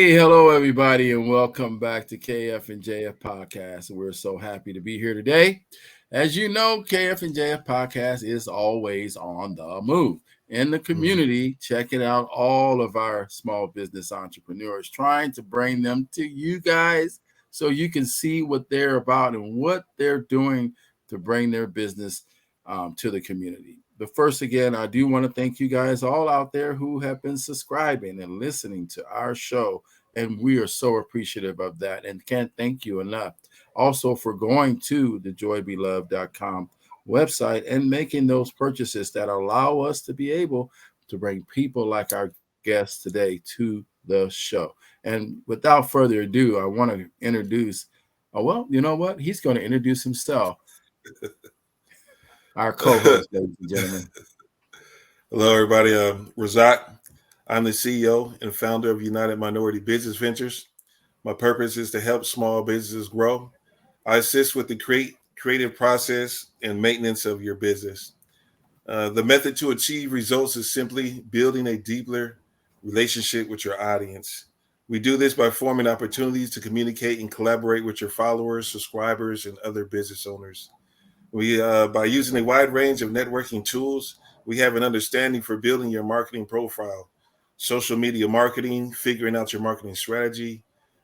Hello everybody, and welcome back to KF&JF Podcast. We're so happy to be here today. As you know, KF&JF Podcast is always on the move in the community, checking out all of our small business entrepreneurs, trying to bring them to you guys so you can see what they're about and what they're doing to bring their business to the community. But first, again, I do want to thank you guys all out there who have been subscribing and listening to our show. And we are so appreciative of that and can't thank you enough. Also, for going to the joybeloved.com website and making those purchases that allow us to be able to bring people like our guests today to the show. And without further ado, I want to introduce, well, you know what? He's going to introduce himself, our co host, ladies and gentlemen. Hello, everybody. Razak. I'm the CEO and founder of United Minority Business Ventures. My purpose is to help small businesses grow. I assist with the creative process and maintenance of your business. The method to achieve results is simply building a deeper relationship with your audience. We do this by forming opportunities to communicate and collaborate with your followers, subscribers, and other business owners. By using a wide range of networking tools, we have an understanding for building your marketing profile, social media marketing, figuring out your marketing strategy,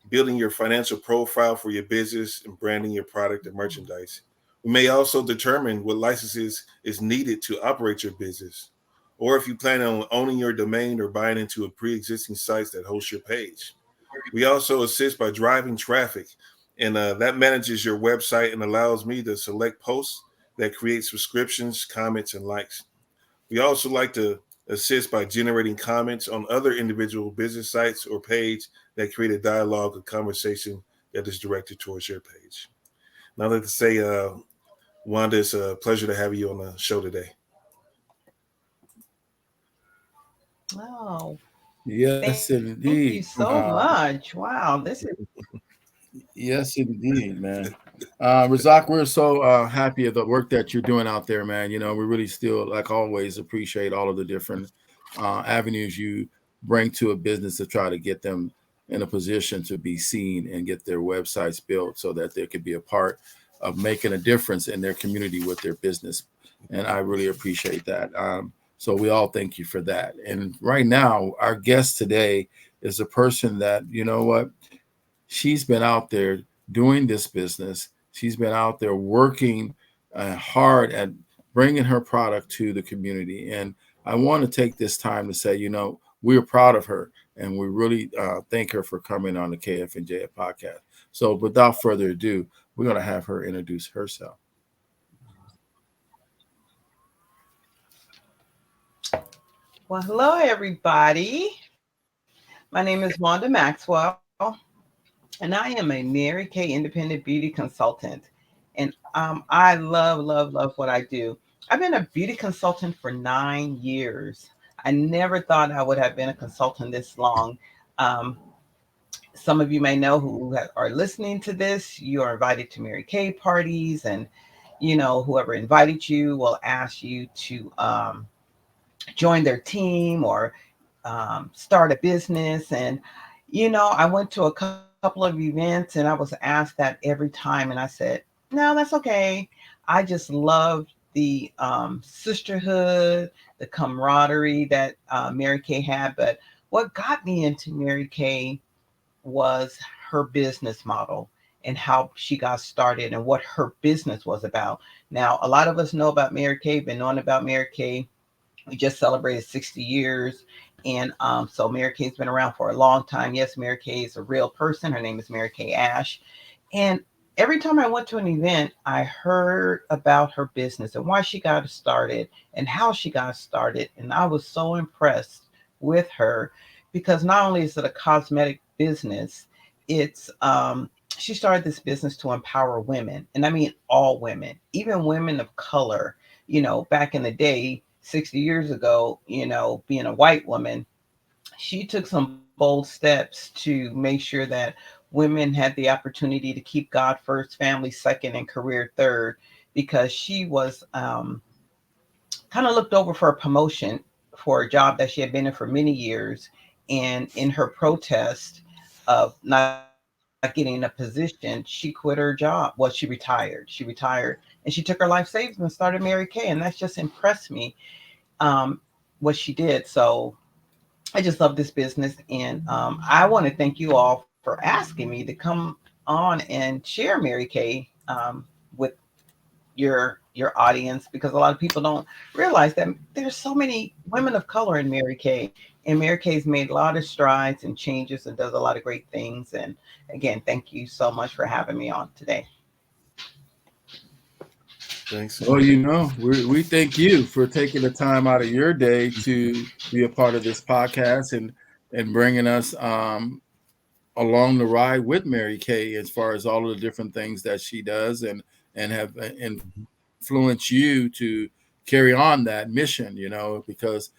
building your financial profile for your business, and branding your product and merchandise. We may also determine what licenses is needed to operate your business, or if you plan on owning your domain or buying into a pre-existing site that hosts your page. We also assist by driving traffic, and that manages your website and allows me to select posts that create subscriptions, comments, and likes. We also like to assist by generating comments on other individual business sites or page that create a dialogue or conversation that is directed towards your page. Now, I'd like to say, Wanda, it's a pleasure to have you on the show today. Oh, Yes, thank you indeed. so much. Wow, this is Yes, indeed, man. Razak, we're so happy of the work that you're doing out there, man. You know, we really still, like always, appreciate all of the different avenues you bring to a business to try to get them in a position to be seen and get their websites built so that they could be a part of making a difference in their community with their business. And I really appreciate that. So we all thank you for that. And right now, our guest today is a person that, you know what? She's been out there doing this business. She's been out there working hard at bringing her product to the community. And I want to take this time to say, you know, we're proud of her and we really thank her for coming on the KF&JF podcast. So without further ado, we're going to have her introduce herself. well. Hello, everybody. My name is Wanda Maxwell, and I am a Mary Kay independent beauty consultant. And I love what I do. I've been a beauty consultant for 9 years. I never thought I would have been a consultant this long. Um, some of you may know are listening to this. You are invited to Mary Kay parties, and whoever invited you will ask you to join their team or start a business. And, I went to a couple of events and I was asked that every time. And I said, no, that's okay. I just loved the sisterhood, the camaraderie that Mary Kay had. But what got me into Mary Kay was her business model and how she got started and what her business was about. Now, a lot of us know about Mary Kay, been knowing about Mary Kay. We just celebrated 60 years. And so Mary Kay's been around for a long time. Yes, Mary Kay is a real person. Her name is Mary Kay Ash. And every time I went to an event, I heard about her business and why she got started and how she got started. And I was so impressed with her because not only is it a cosmetic business, it's she started this business to empower women. And I mean all women, even women of color. Back in the day, 60 years ago, being a white woman, she took some bold steps to make sure that women had the opportunity to keep God first, family second, and career third, because she was kind of looked over for a promotion for a job that she had been in for many years. And in her protest, of not getting a position, she quit her job. Well, she retired. And she took her life savings and started Mary Kay. And that's just impressed me, um, what she did. So I just love this business. And I want to thank you all for asking me to come on and share Mary Kay with your audience, because a lot of people don't realize that there's so many women of color in Mary Kay, and Mary Kay's made a lot of strides and changes and does a lot of great things. And again, thank you so much for having me on today. Thanks. Well, we thank you for taking the time out of your day to be a part of this podcast and bringing us along the ride with Mary Kay as far as all of the different things that she does and have influenced you to carry on that mission. Because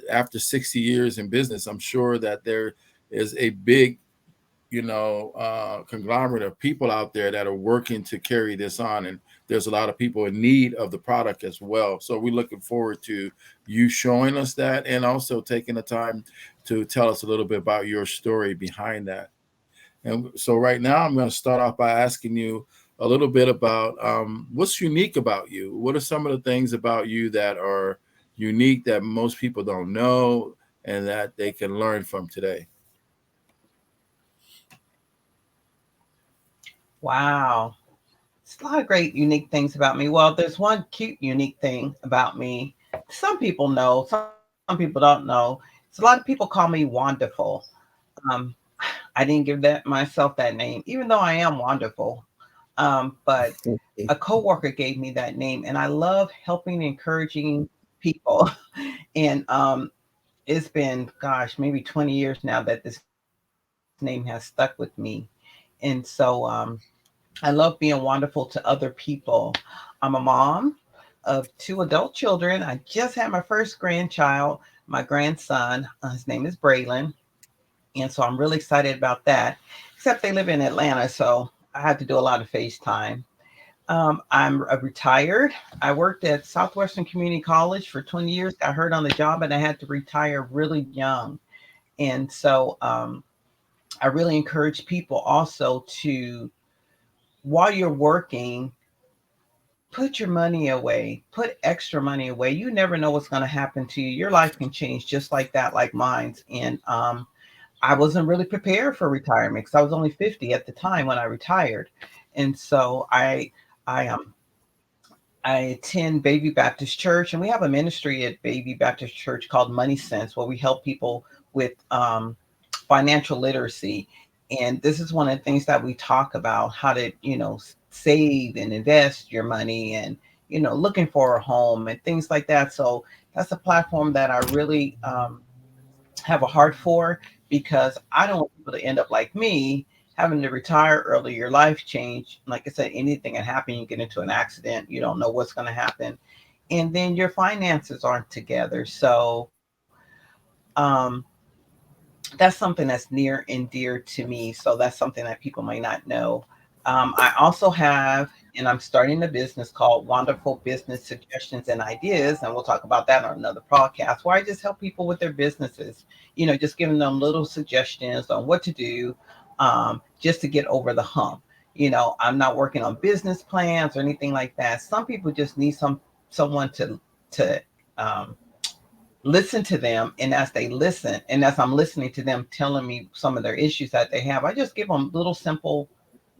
after 60 years in business, I'm sure that there is a big conglomerate of people out there that are working to carry this on. And there's a lot of people in need of the product as well. So we're looking forward to you showing us that and also taking the time to tell us a little bit about your story behind that. And so right now I'm going to start off by asking you a little bit about what's unique about you. What are some of the things about you that are unique that most people don't know and that they can learn from today? Wow. It's a lot of great, unique things about me. Well, there's one cute, unique thing about me. Some people know, some people don't know. So a lot of people call me Wonderful. Um, I didn't give that myself that name, even though I am wonderful. But a coworker gave me that name, and I love helping, encouraging people. And it's been, gosh, maybe 20 years now that this name has stuck with me. And so I love being wonderful to other people. I'm a mom of two adult children. I just had my first grandchild, my grandson. His name is Braylon. And so I'm really excited about that. Except they live in Atlanta, so I have to do a lot of FaceTime. I'm a retired. I worked at Southwestern Community College for 20 years, got hurt on the job, and I had to retire really young. And so I really encourage people also to, while you're working, put your money away, put extra money away. You never know what's going to happen to you. Your life can change just like that, like mine's. And I wasn't really prepared for retirement because I was only 50 at the time when I retired. And so I attend Baby Baptist Church, and we have a ministry at Baby Baptist Church called Money Sense, where we help people with financial literacy. And this is one of the things that we talk about: how to, save and invest your money, and looking for a home and things like that. So that's a platform that I really have a heart for, because I don't want people to end up like me, having to retire early, your life change. Like I said, anything can happen. You get into an accident, you don't know what's going to happen. And then your finances aren't together. So um, that's something that's near and dear to me. So that's something that people may not know. I also have, and I'm starting a business called Wonderful Business Suggestions and Ideas. And we'll talk about that on another podcast, where I just help people with their businesses, just giving them little suggestions on what to do, just to get over the hump. I'm not working on business plans or anything like that. Some people just need someone to um, listen to them. And as they listen, and as I'm listening to them telling me some of their issues that they have, I just give them little simple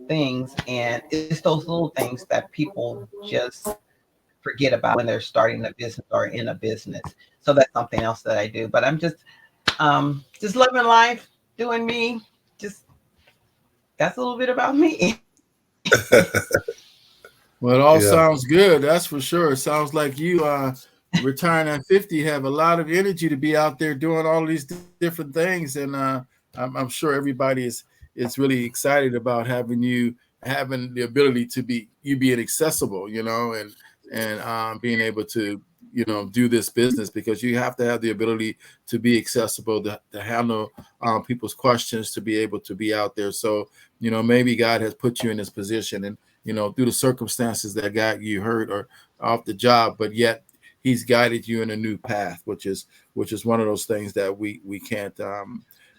things. And it's those little things that people just forget about when they're starting a business or in a business. So that's something else that I do. But I'm just living life, doing me. Just That's a little bit about me. Well, it all Yeah. sounds good. That's for sure. It sounds like you retiring at 50 have a lot of energy to be out there doing all these different things. And I'm sure everybody is really excited about having the ability to be you being accessible, and being able to do this business, because you have to have the ability to be accessible, to handle people's questions, to be able to be out there. So maybe God has put you in this position, and through the circumstances that got you hurt or off the job, but yet He's guided you in a new path, which is one of those things that we can't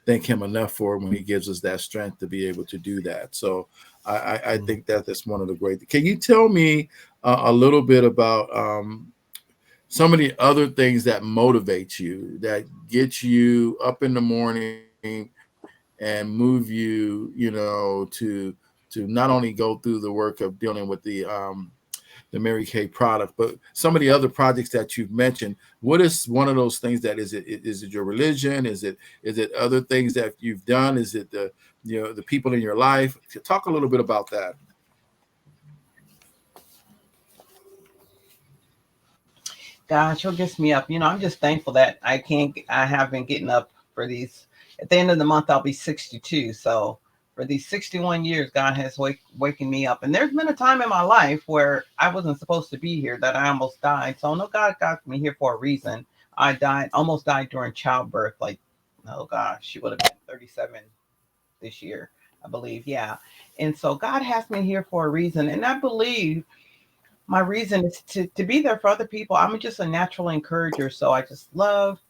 thank him enough for when he gives us that strength to be able to do that. So I think that that's one of the great. Can you tell me a little bit about some of the other things that motivate you, that get you up in the morning and move to not only go through the work of dealing with the Mary Kay product, but some of the other projects that you've mentioned. What is one of those things that is it your religion? Is it other things that you've done? Is it the people in your life? Talk a little bit about that. Gosh, what gets me up? I'm just thankful that I have been getting up for these. At the end of the month, I'll be 62. So for these 61 years, God has waking me up. And there's been a time in my life where I wasn't supposed to be here, that I almost died. So no, God got me here for a reason. Almost died during childbirth. Like, oh gosh, she would have been 37 this year, I believe. Yeah. And so God has me here for a reason. And I believe my reason is to be there for other people. I'm just a natural encourager. So I just love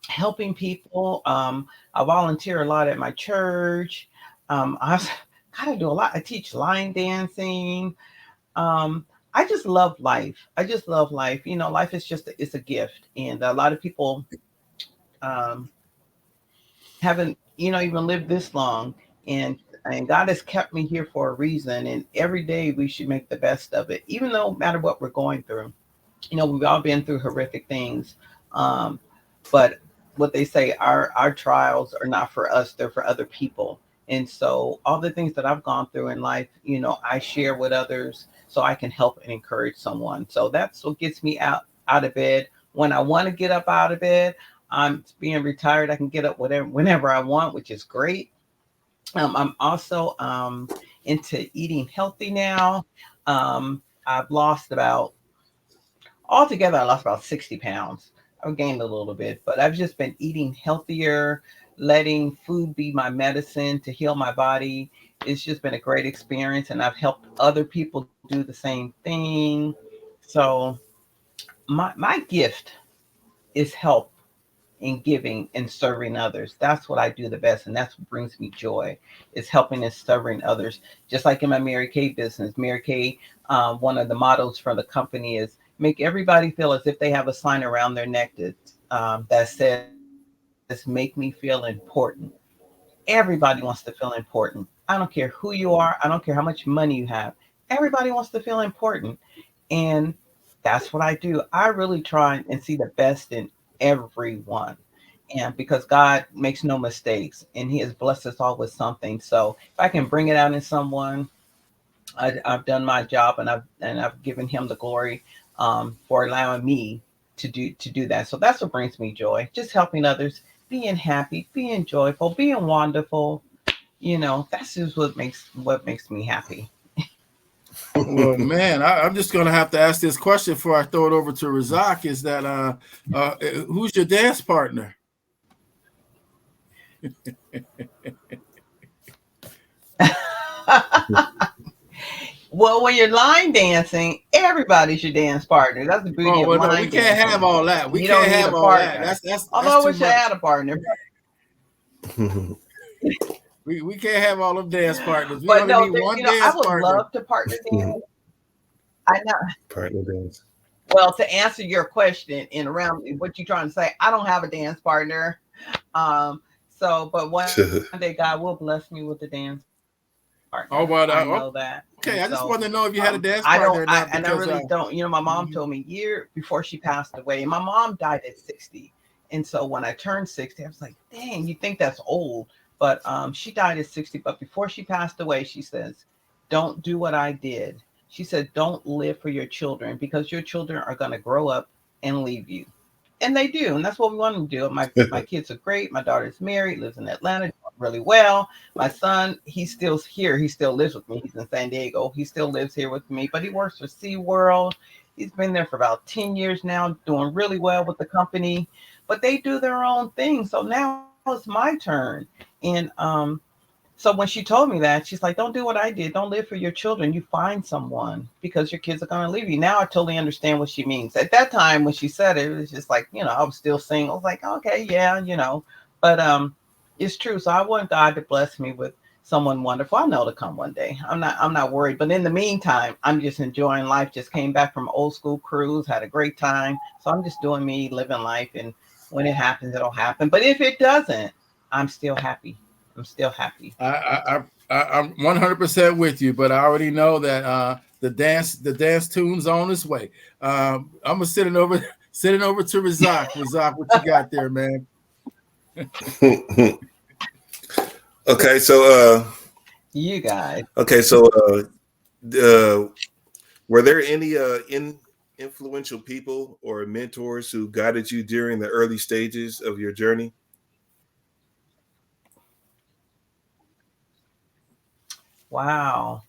helping people. I volunteer a lot at my church. I gotta do a lot. I teach line dancing. I just love life. I just love life. Life is it's a gift. And a lot of people um, haven't, even lived this long. And God has kept me here for a reason. And every day we should make the best of it, even though no matter what we're going through. We've all been through horrific things. Um, but what they say, our trials are not for us, they're for other people. And so all the things that I've gone through in life, I share with others so I can help and encourage someone. So that's what gets me out of bed. When I want to get up out of bed, I'm being retired. I can get up whenever I want, which is great. I'm also into eating healthy now. I've lost about Altogether, I lost about 60 pounds. I've gained a little bit, but I've just been eating healthier, letting food be my medicine to heal my body. It's just been a great experience, and I've helped other people do the same thing. So my gift is help in giving and serving others. That's what I do the best, and that's what brings me joy. Is helping and serving others. Just like in my Mary Kay business, Mary Kay, one of the mottos for the company is make everybody feel as if they have a sign around their neck that says "Make me feel important." Everybody wants to feel important. I don't care who you are. I don't care how much money you have. Everybody wants to feel important, and that's what I do. I really try and see the best in everyone. And because God makes no mistakes and He has blessed us all with something. So if I can bring it out in someone, I've done my job, and I've given Him the glory for allowing me to do that. So that's what brings me joy. Just helping others, being happy, being joyful, being wonderful. That's just what makes me happy. Well, man, I'm just gonna have to ask this question before I throw it over to Razak. Is that who's your dance partner? Well, when you're line dancing, everybody's your dance partner. That's the beauty Oh of well, no, we line can't have dancing. all that. We You can't don't need have a all that. partner. That's Although I too wish I much. had a partner. We can't have all them dance partners. We But only no, need one I dance would partner. love to partner dance. I know. Partner dance. Well, to answer your question in around what you're trying to say, I don't have a dance partner. Um, but one day God will bless me with a dance partner. I Oh, know but that. And okay. I so just wanted to know if you had a dance I don't, partner or I not and I because really don't. My mom mhm. told me year before she passed away. My mom died at 60, and so when I turned 60, I was like, "Dang, you think that's old?" But she died at 60. But before she passed away, she says, "Don't do what I did." She said, "Don't live for your children because your children are going to grow up and leave you." And they do, and that's what we want them to do. My kids are great. My daughter's married, lives in Atlanta, doing really well. My son, he's still here. He still lives with me. He's in San Diego. He still lives here with me, but he works for SeaWorld. He's been there for about 10 years now, doing really well with the company. But they do their own thing. So now it's my turn. And so when she told me that, she's like, "Don't do what I did. Don't live for your children. You find someone because your kids are going to leave you." Now I totally understand what she means. At that time when she said it, it was just like, I was still single. I was like, okay, yeah. But It's true. So I want God to bless me with someone wonderful. I know to come one day. I'm not worried. But in the meantime, I'm just enjoying life. Just came back from old school cruise, had a great time. So I'm just doing me, living life, and when it happens, it'll happen. But if it doesn't, I'm still happy. I'm still happy. I'm 100% with you, but I already know that the dance tune's on its way. I'm gonna sitting over to Razak. Razak, what you got there, man? Okay, so You guys. okay, so uh, were there any influential people or mentors who guided you during the early stages of your journey? Wow.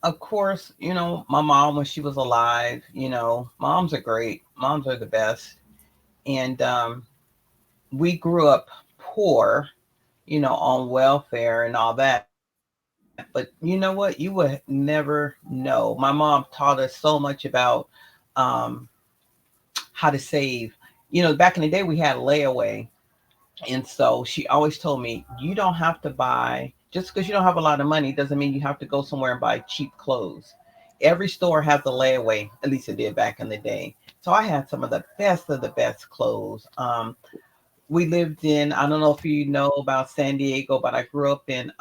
Of course, my mom when she was alive, moms are great. Moms are the best. And we grew up poor, on welfare and all that. But you know what? You would never know. My mom taught us so much about um, how to save. Back in the day, we had layaway. And so she always told me, you don't have to buy, just because you don't have a lot of money doesn't mean you have to go somewhere and buy cheap clothes. Every store has a layaway, at least it did back in the day. So I had some of the best clothes. We lived in, I don't know if you know about San Diego, but I grew up in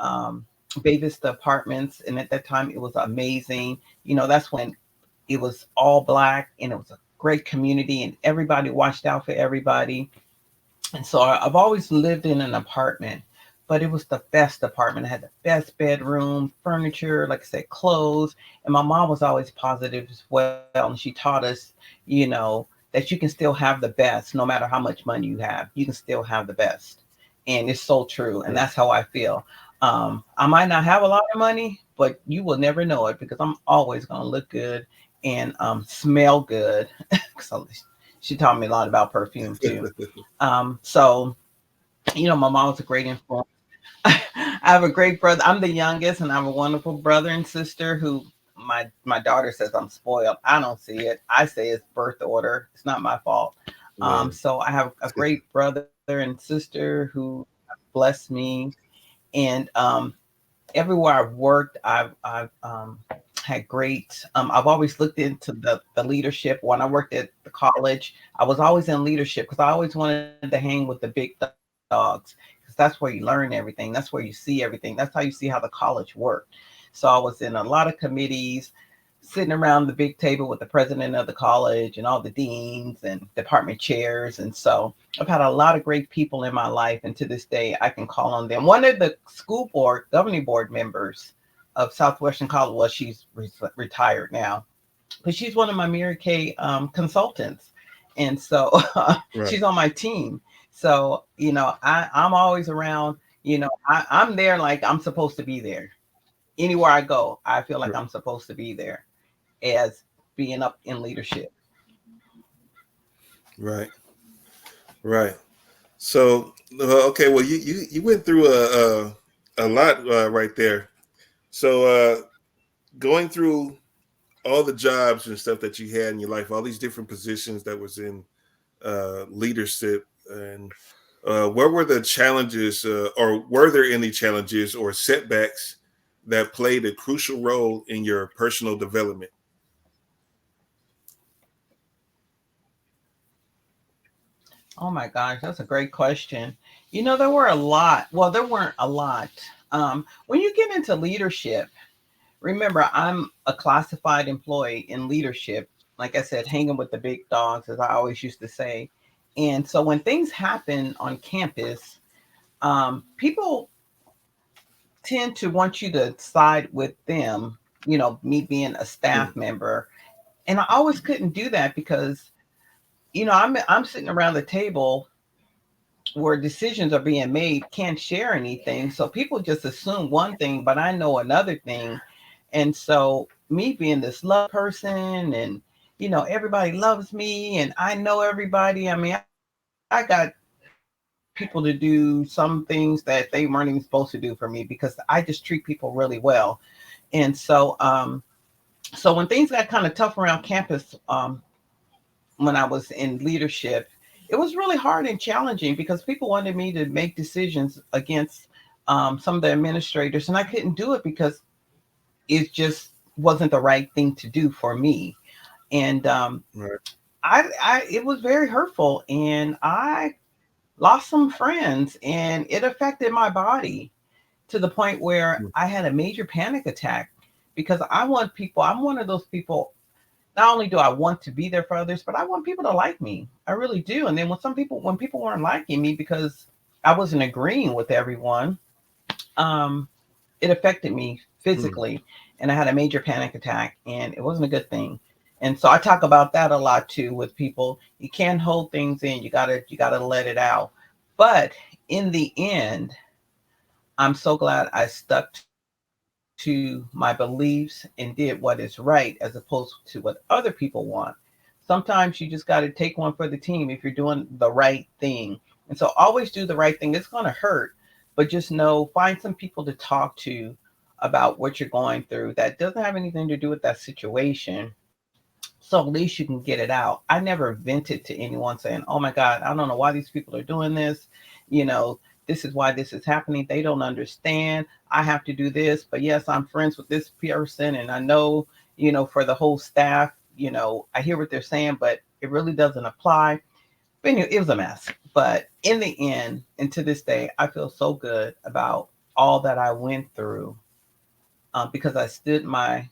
Bay Vista Apartments. And at that time, it was amazing. That's when it was all black and it was a great community and everybody watched out for everybody. And so I've always lived in an apartment, but it was the best apartment. I had the best bedroom, furniture, like I said, clothes. And my mom was always positive as well. And she taught us, that you can still have the best no matter how much money you have. You can still have the best. And it's so true. And that's how I feel. I might not have a lot of money, but you will never know it because I'm always going to look good and smell good. So she taught me a lot about perfume too. So, my mom was a great influence. I have a great brother. I'm the youngest, and I have a wonderful brother and sister who my daughter says I'm spoiled. I don't see it. I say it's birth order. It's not my fault. Yeah. So I have a great brother and sister who blessed me, and everywhere I've worked, I've had great. I've always looked into the leadership. When I worked at the college, I was always in leadership because I always wanted to hang with the big dogs because that's where you learn everything. That's where you see everything. That's how you see how the college worked. So I was in a lot of committees, sitting around the big table with the president of the college and all the deans and department chairs. And so I've had a lot of great people in my life. And to this day, I can call on them. One of the school board, governing board members of Southwestern College, well, she's retired now, but she's one of my Mary Kay consultants. And so Right. she's on my team. So, I'm always around, I'm there like I'm supposed to be there. Anywhere I go, I feel like I'm supposed to be there as being up in leadership. Right. Right. So okay, well you went through a lot right there. So going through all the jobs and stuff that you had in your life, all these different positions that was in leadership, and what were the challenges, or were there any challenges or setbacks that played a crucial role in your personal development? Oh my gosh, that's a great question. There were a lot. Well, there weren't a lot. When you get into leadership, remember, I'm a classified employee in leadership. Like I said, hanging with the big dogs, as I always used to say. And so when things happen on campus, people tend to want you to side with them, me being a staff Mm. member. And I always couldn't do that because, I'm sitting around the table where decisions are being made, can't share anything. So people just assume one thing, but I know another thing. And so me being this love person and everybody loves me and I know everybody. I mean, I got people to do some things that they weren't even supposed to do for me because I just treat people really well. And so when things got kind of tough around campus, when I was in leadership, it was really hard and challenging because people wanted me to make decisions against some of the administrators, and I couldn't do it because it just wasn't the right thing to do for me. And Right. it was very hurtful, and I lost some friends, and it affected my body to the point where Mm. I had a major panic attack because I want people, I'm one of those people. Not only do I want to be there for others, but I want people to like me. I really do. And then when people weren't liking me because I wasn't agreeing with everyone, um, it affected me Mm. physically, and I had a major panic attack, and it wasn't a good thing. And so I talk about that a lot too with people. You can't hold things in. You gotta let it out. But in the end, I'm so glad I stuck to my beliefs and did what is right as opposed to what other people want. Sometimes you just got to take one for the team if you're doing the right thing. And so always do the right thing. It's going to hurt, but just know, find some people to talk to about what you're going through that doesn't have anything to do with that situation. So at least you can get it out. I never vented to anyone saying, "Oh my God, I don't know why these people are doing this. You know, this is why this is happening. They don't understand. I have to do this. But yes, I'm friends with this person, and I know, for the whole staff, I hear what they're saying, but it really doesn't apply." But anyway, it was a mess. But in the end, and to this day, I feel so good about all that I went through because I stood my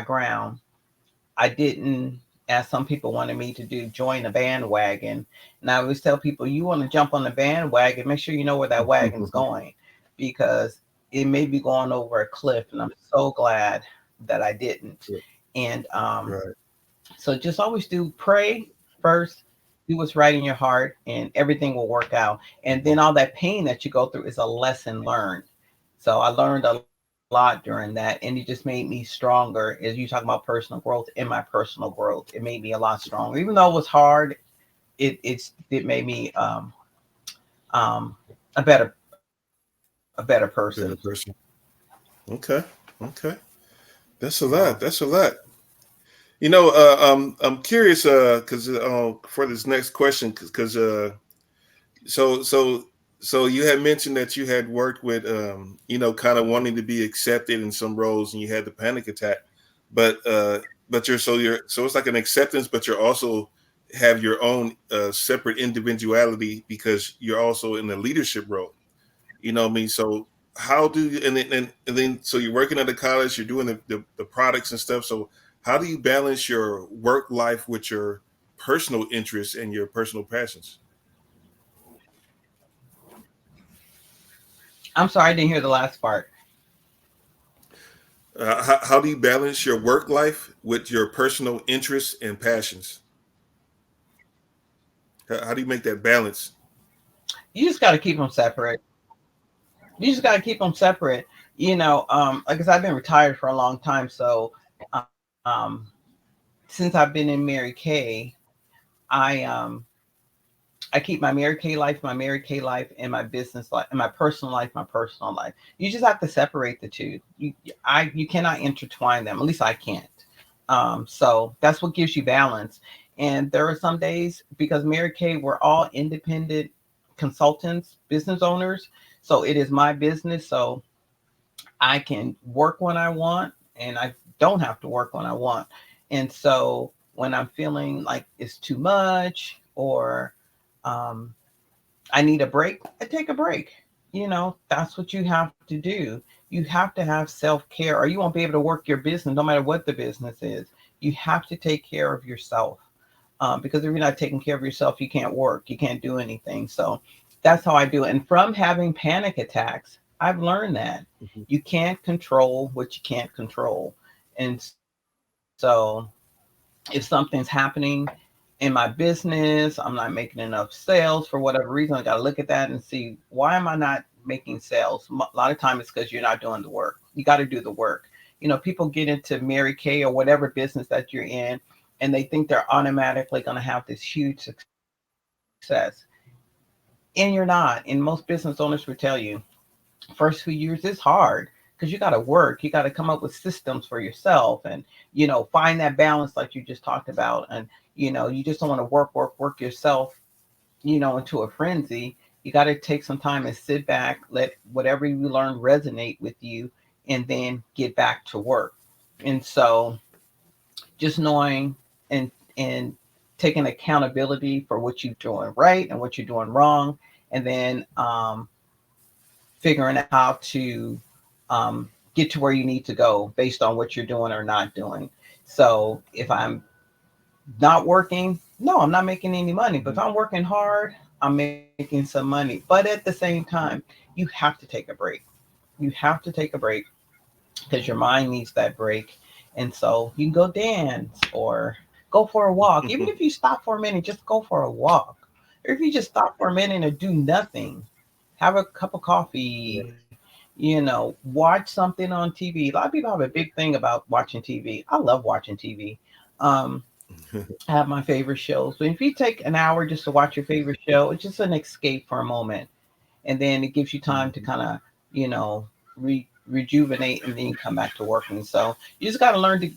ground. I didn't, as some people wanted me to do, join the bandwagon. And I always tell people, you want to jump on the bandwagon, make sure you know where that wagon's going, because it may be going over a cliff. And I'm so glad that I didn't. And Right. so just always pray first, do what's right in your heart, and everything will work out. And then all that pain that you go through is a lesson learned. So I learned a lot during that, and it just made me stronger. As you talk about personal growth, in my personal growth, it made me a lot stronger. Even though it was hard, it made me um, a better person. Better person. Okay. Okay. That's a lot. So That's a lot. I'm curious, because for this next question, because so so so you had mentioned that you had worked with, kind of wanting to be accepted in some roles, and you had the panic attack, but you're it's like an acceptance, but you're also have your own separate individuality because you're also in a leadership role. You know what I mean? So how do you and then so you're working at the college, you're doing the products and stuff. So how do you balance your work life with your personal interests and your personal passions? I'm sorry, I didn't hear the last part. How do you balance your work life with your personal interests and passions? How do you make that balance? You just got to keep them separate. You just got to keep them separate. Like I said, I've been retired for a long time, so um, since I've been in Mary Kay, I keep my Mary Kay life, and my business life, and my personal life, my personal life. You just have to separate the two. You cannot intertwine them. At least I can't. So that's what gives you balance. And there are some days, because Mary Kay, we're all independent consultants, business owners. So it is my business. So I can work when I want, and I don't have to work when I want. And so when I'm feeling like it's too much, or um, I need a break, I take a break. That's what you have to do. You have to have self care, or you won't be able to work your business, no matter what the business is. You have to take care of yourself, because if you're not taking care of yourself, you can't work, you can't do anything. So that's how I do it. And from having panic attacks, I've learned that Mhm. you can't control what you can't control. And so if something's happening in my business, I'm not making enough sales for whatever reason, I got to look at that and see, why am I not making sales? A lot of time it's because you're not doing the work. You got to do the work. People get into Mary Kay or whatever business that you're in, and they think they're automatically going to have this huge success. And you're not. And most business owners would tell you, first few years is hard because you got to work. You got to come up with systems for yourself, and find that balance like you just talked about. And you just don't want to work yourself into a frenzy. You got to take some time and sit back, let whatever you learn resonate with you, and then get back to work. And so just knowing and taking accountability for what you're doing right and what you're doing wrong, and then figuring out how to get to where you need to go based on what you're doing or not doing. So if I'm not working, no, I'm not making any money. But if I'm working hard, I'm making some money. But at the same time, you have to take a break. You have to take a break because your mind needs that break. And so you can go dance or go for a walk. Even if you stop for a minute, just go for a walk. Or if you just stop for a minute and do nothing, have a cup of coffee, watch something on TV. A lot of people have a big thing about watching TV. I love watching TV. Um, I have my favorite shows. But if you take an hour just to watch your favorite show, it's just an escape for a moment. And then it gives you time to kind of, you know, rejuvenate and then you come back to working. So you just got to learn to,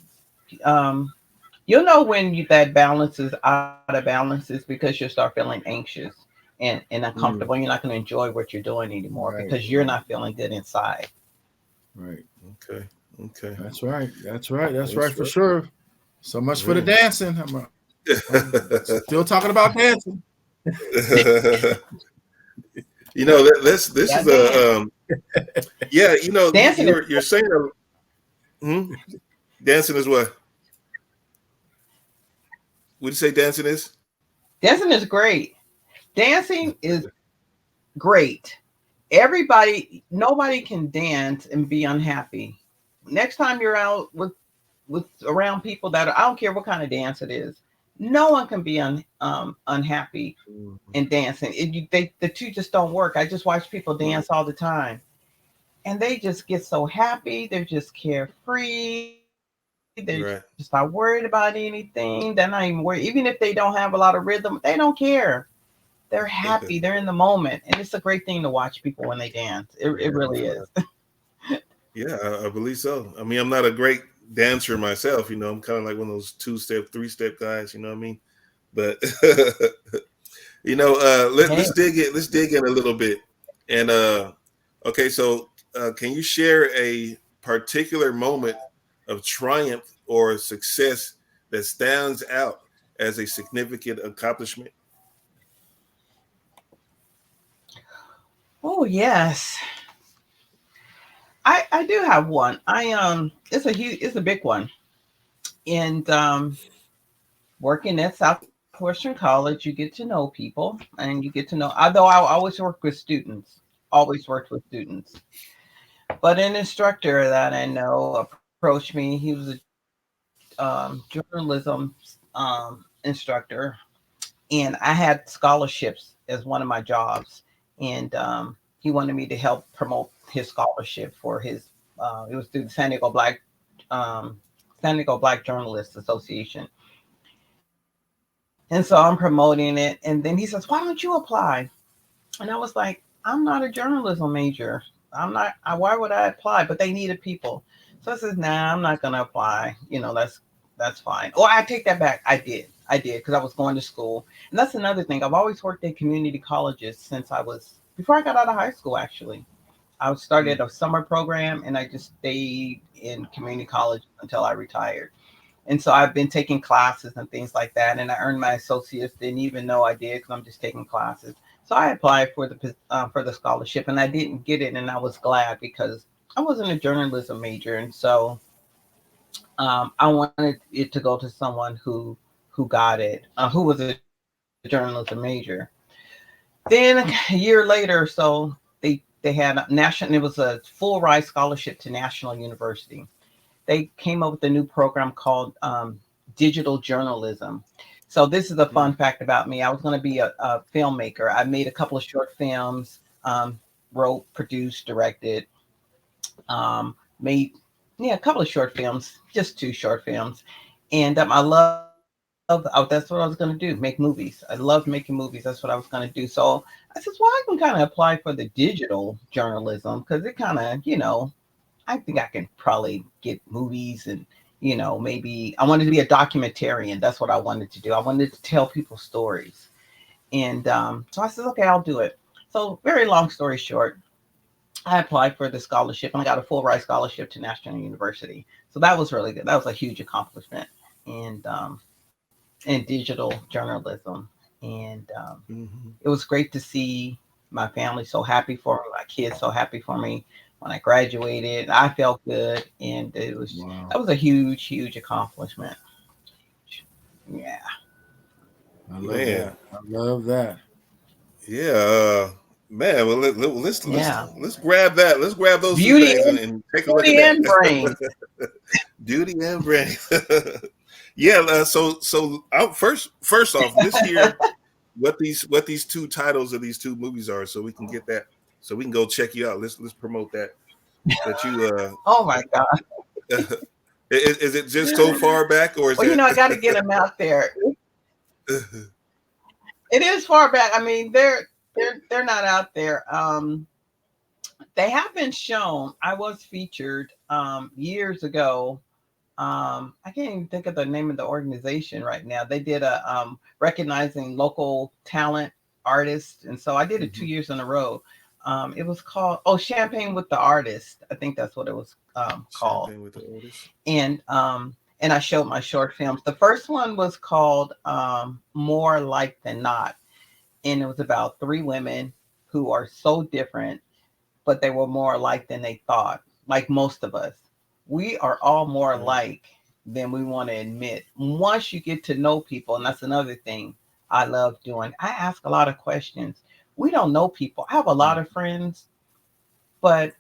you'll know when that balance is out of balance is because you'll start feeling anxious and uncomfortable. You're not going to enjoy what you're doing anymore because you're not feeling good inside. Right. Okay. Okay. That's right. That's right for sure. So much for the dancing. I'm still talking about dancing. This is a dancing you're saying dancing is what? Would you say dancing is? Dancing is great. Dancing is great. Nobody can dance and be unhappy. Next time you're out with around people I don't care what kind of dance it is. No one can be unhappy in dancing. The two just don't work. I just watch people dance all the time, and they just get so happy. They're just carefree. They're just not worried about anything. They're not even worried. Even if they don't have a lot of rhythm, they don't care. They're happy. They're in the moment, and it's a great thing to watch people when they dance. It really is. Yeah, I believe so. I mean, I'm not a great dancer myself. I'm kind of like one of those 2-step, 3-step guys. You know what I mean? But let's dig in a little bit. And okay, so can you share a particular moment of triumph or success that stands out as a significant accomplishment? Oh yes, I do have one. It's a big one. And working at Southwestern College, you get to know people and you get to know. Although I always work with students, always worked with students. But an instructor that I know approached me. He was a journalism instructor, and I had scholarships as one of my jobs, and he wanted me to help promote his scholarship for his. It was through the um, San Diego Black Journalists Association, and so I'm promoting it. And then he says, "Why don't you apply?" And I was like, "I'm not a journalism major. I'm not. Why would I apply?" But they needed people, so I said, "Nah, I'm not gonna apply. That's fine." Or I take that back. I did because I was going to school, and that's another thing. I've always worked in community colleges since before I got out of high school. Actually, I started a summer program, and I just stayed in community college until I retired. And so I've been taking classes and things like that, and I earned my associates. Didn't even know I did because I'm just taking classes. So I applied for the scholarship, and I didn't get it, and I was glad because I wasn't a journalism major, and so I wanted it to go to someone who got it, who was a journalism major. Then a year later or so, they had national. It was a full ride scholarship to National University. They came up with a new program called digital journalism. So this is a fun fact about me. I was going to be a filmmaker. I made a couple of short films, wrote, produced, directed, made a couple of short films, just 2 short films. And I love, that's what I was going to do, make movies. I loved making movies. That's what I was going to do. So I said, well, I can kind of apply for the digital journalism because it kind of, I think I can probably get movies and, maybe I wanted to be a documentarian. That's what I wanted to do. I wanted to tell people stories. And so I said, okay, I'll do it. So very long story short, I applied for the scholarship and I got a full ride scholarship to National University. So that was really good. That was a huge accomplishment. And in digital journalism. And Mm-hmm. it was great to see my family so happy for me, my kids so happy for me. When I graduated, I felt good, and Wow. that was a huge, huge accomplishment. Yeah, I love Man, that. I love that. yeah, man. Well, yeah. let's grab that. Let's grab those two Beauty things and and take a look at and brains. that. Duty and brain. Yeah. So first off, let's hear what these two titles of these two movies are, so we can get that, so we can go check you out. Let's promote that you Oh my God. is it just so far back, or is Well, that I got to get them out there. It is far back. I mean, they're not out there. They have been shown. I was featured years ago. I can't even think of the name of the organization right now. They did a recognizing local talent artists, and so I did it 2 years in a row. It was called Champagne with the Artist. I think that's what it was called. Champagne with the artist? And I showed my short films. The first one was called More Like Than Not, and it was about three women who are so different, but they were more alike than they thought. Like most of us, we are all more Right. alike than we want to admit. Once you get to know people, and that's another thing I love doing. I ask a lot of questions. We don't know people. I have a lot of friends, but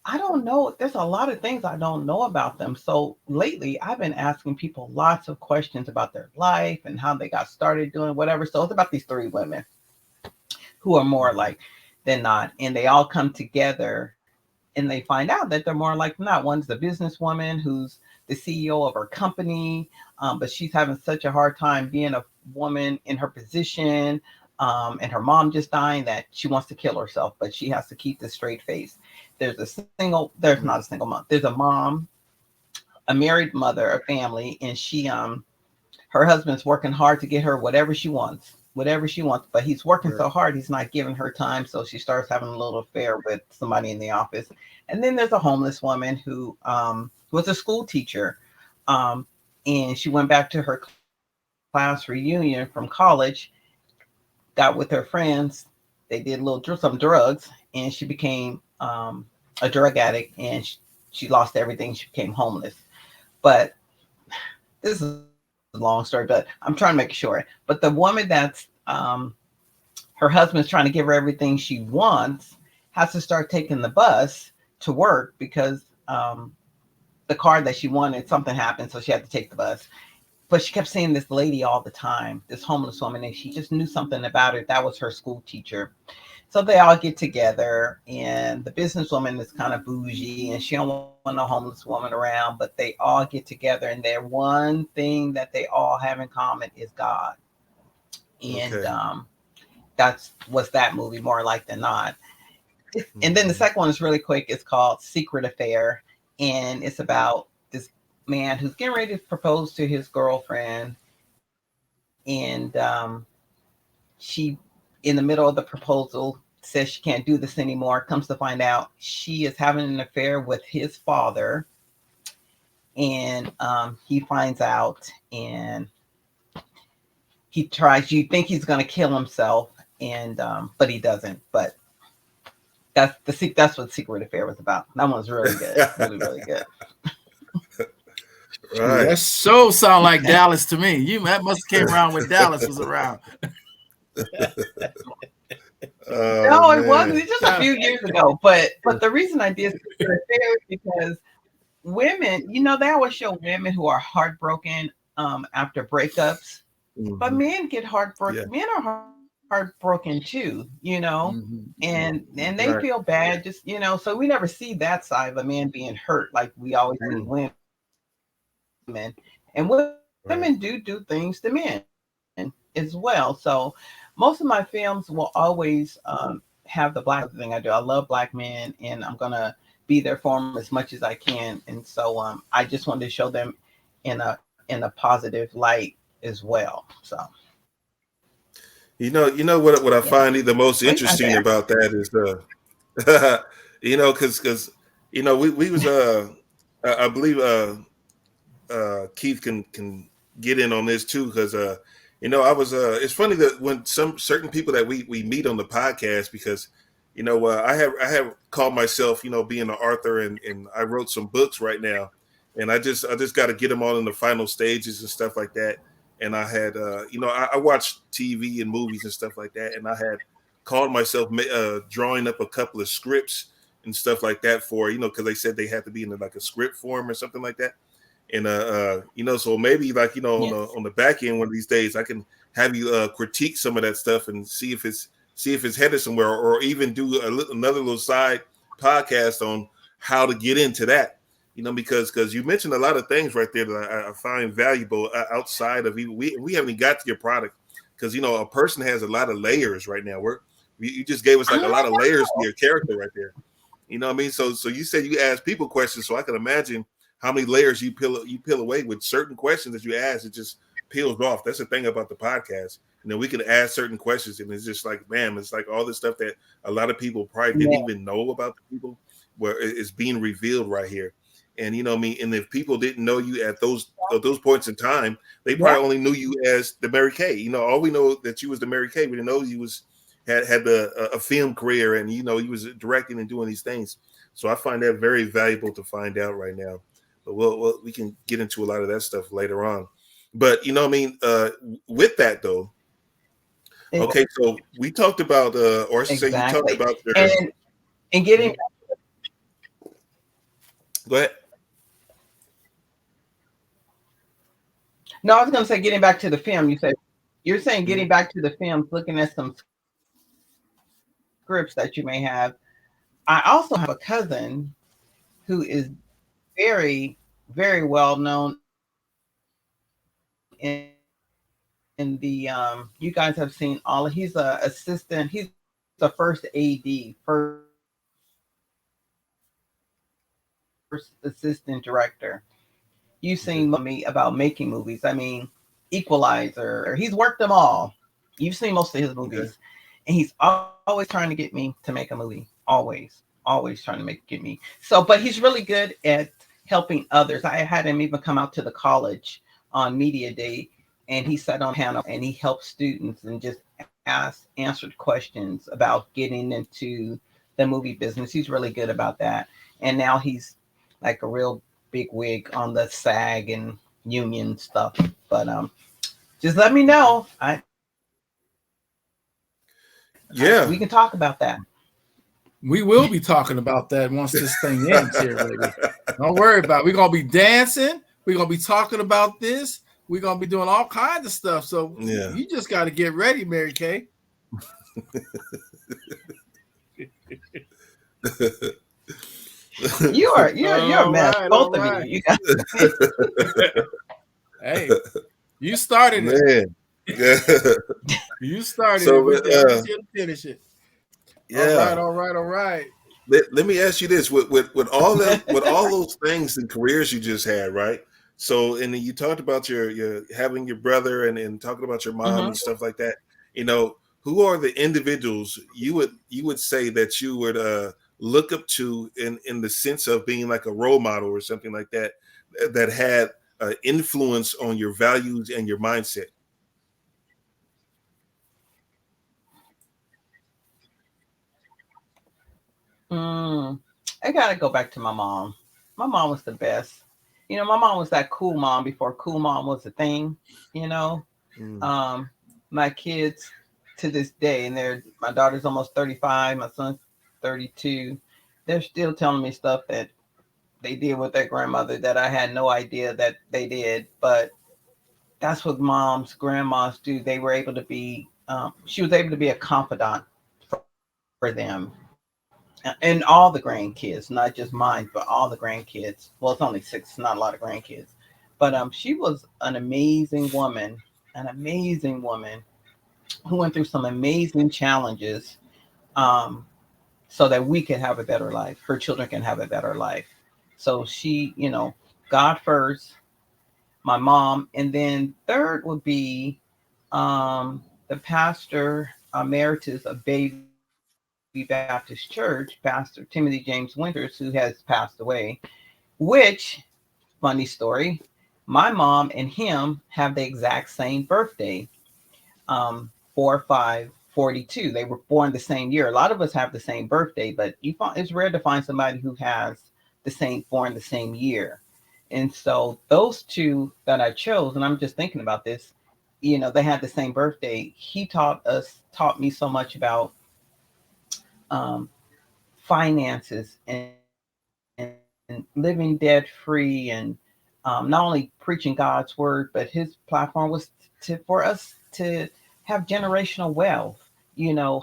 I don't know. There's a lot of things I don't know about them. So lately, I've been asking people lots of questions about their life and how they got started doing whatever. So it's about these three women who are more alike than not. And they all come together and they find out that they're more alike than not. One's the businesswoman who's the CEO of her company, but she's having such a hard time being a woman in her position. And her mom just dying that she wants to kill herself, but she has to keep the straight face. There's not a single mom. There's a mom, a married mother, a family, and her husband's working hard to get her whatever she wants, but he's working so hard, he's not giving her time. So she starts having a little affair with somebody in the office. And then there's a homeless woman who was a school teacher. And she went back to her class reunion from college, got with her friends. They did some drugs, and she became a drug addict, and she lost everything. She became homeless. But this is a long story, but I'm trying to make it short. But the woman that's her husband's trying to give her everything she wants has to start taking the bus to work because the car that she wanted, something happened, so she had to take the bus. But she kept seeing this lady all the time, this homeless woman, and she just knew something about her. That was her school teacher. So they all get together, and the businesswoman is kind of bougie, and she don't want no homeless woman around, but they all get together, and their one thing that they all have in common is God. And Okay. that's what's that movie, More Like Than Not. And then the Mhm. second one is really quick. It's called Secret Affair, and it's about this man who's getting ready to propose to his girlfriend, and she, in the middle of the proposal, says she can't do this anymore. Comes to find out, she is having an affair with his father, and he finds out, and he tries. You think he's going to kill himself, and but he doesn't. But that's what Secret Affair was about. That one's really good, really really good. Shoot, that Right. so sound like Dallas to me. That must have came around when Dallas was around. Oh No, it wasn't. man. It's just a few years ago. But the reason I did Secret Affair is because women, they always show women who are heartbroken after breakups, but Mhm. men get Yeah. heartbroken. Men are heartbroken too, and they Right. feel bad. Just so we never see that side of a man being hurt like we always see Mm. women. And women do Right. things to men as well. So most of my films will always have the black thing I do. I love black men, and I'm gonna be there for them as much as I can. And so I just wanted to show them in a positive light as well. So What I Yeah. find the most Well, you got interesting that. about that is because we was I believe Keith can get in on this too because I was it's funny that when some certain people that we meet on the podcast because I have called myself being an author and I wrote some books right now and I just got to get them all in the final stages and stuff like that. And I had I watched TV and movies and stuff like that, and I had called myself drawing up a couple of scripts and stuff like that for because they said they had to be in like a script form or something like that. And so maybe like Yes. on the back end one of these days I can have you critique some of that stuff and see if it's headed somewhere, or even do another little side podcast on how to get into that. Because you mentioned a lot of things right there that I find valuable outside of even we haven't even got to your product because a person has a lot of layers right now. You just gave us like a lot of layers to your character right there. You know what I mean? So you said you ask people questions, so I can imagine how many layers you peel away with certain questions that you ask. It just peels off. That's the thing about the podcast. We can ask certain questions, and it's just like, bam, it's like all the stuff that a lot of people probably didn't Yeah. even know about the people, where it's being revealed right here. And you know what I mean. And if people didn't know you at those points in time, they Yeah. probably only knew you as the Mary Kay. All we know that you was the Mary Kay. We didn't know you was had a film career, and he was directing and doing these things. So I find that very valuable to find out right now. But we can get into a lot of that stuff later on. But you know what I mean. With that though, okay. So we talked about, or I should say, you talked Exactly. about your. And getting Go ahead. no, I was going to say getting back to the film. You're saying Mhm. getting back to the films, looking at some scripts that you may have. I also have a cousin who is very, very well known in the you guys have seen all he's a assistant, he's the first AD, first assistant director. You've Okay. seen me about making movies. I mean, Equalizer, he's worked them all. You've seen most of his Okay. movies. And he's always trying to get me to make a movie. Always trying to get me. So, but he's really good at helping others. I had him even come out to the college on media day, and he sat on panel and he helped students and just answered questions about getting into the movie business. He's really good about that. And now he's like a real big wig on the SAG and union stuff. But just let me know. We Yeah. can talk about that. We will be talking about that once this thing ends here, baby. Don't worry about it. We're going to be dancing. We're going to be talking about this. We're going to be doing all kinds of stuff. So Yeah. you just got to get ready, Mary Kay. You're a mess, All both of right. you. You got Hey, you started it. Man. You started it. So We just here to finish it. All yeah. right, all right, all right. Let me ask you this: with all that, with all those things and careers you just had, right? So, and then you talked about your having your brother and talking about your mom and Mhm. stuff like that. Who are the individuals you would say that you would look up to in the sense of being like a role model or something like that that had influence on your values and your mindset? Mm, I gotta go back to my mom. My mom was the best. My mom was that cool mom before cool mom was a thing. You know, Mm. um, my kids to this day, and my daughter's almost 35, my son's 32. They're still telling me stuff that they did with their grandmother that I had no idea that they did. But that's what moms, grandmas do. They were able to be. She was able to be a confidant for them and all the grandkids, not just mine, but all the grandkids. Well, it's only six, not a lot of grandkids. But she was an amazing woman who went through some amazing challenges um, so that we could have a better life. Her children can have a better life. So she, God first, my mom, and then third would be the pastor emeritus of Baby Baptist Church, Pastor Timothy James Winters, who has passed away, which, funny story, my mom and him have the exact same birthday, 4/5/42. They were born the same year. A lot of us have the same birthday, but it's rare to find somebody who has the same, born the same year. And so those two that I chose, and I'm just thinking about this, they had the same birthday. He taught me so much about um, finances and living debt free, and not only preaching God's word, but his platform was for us to have generational wealth.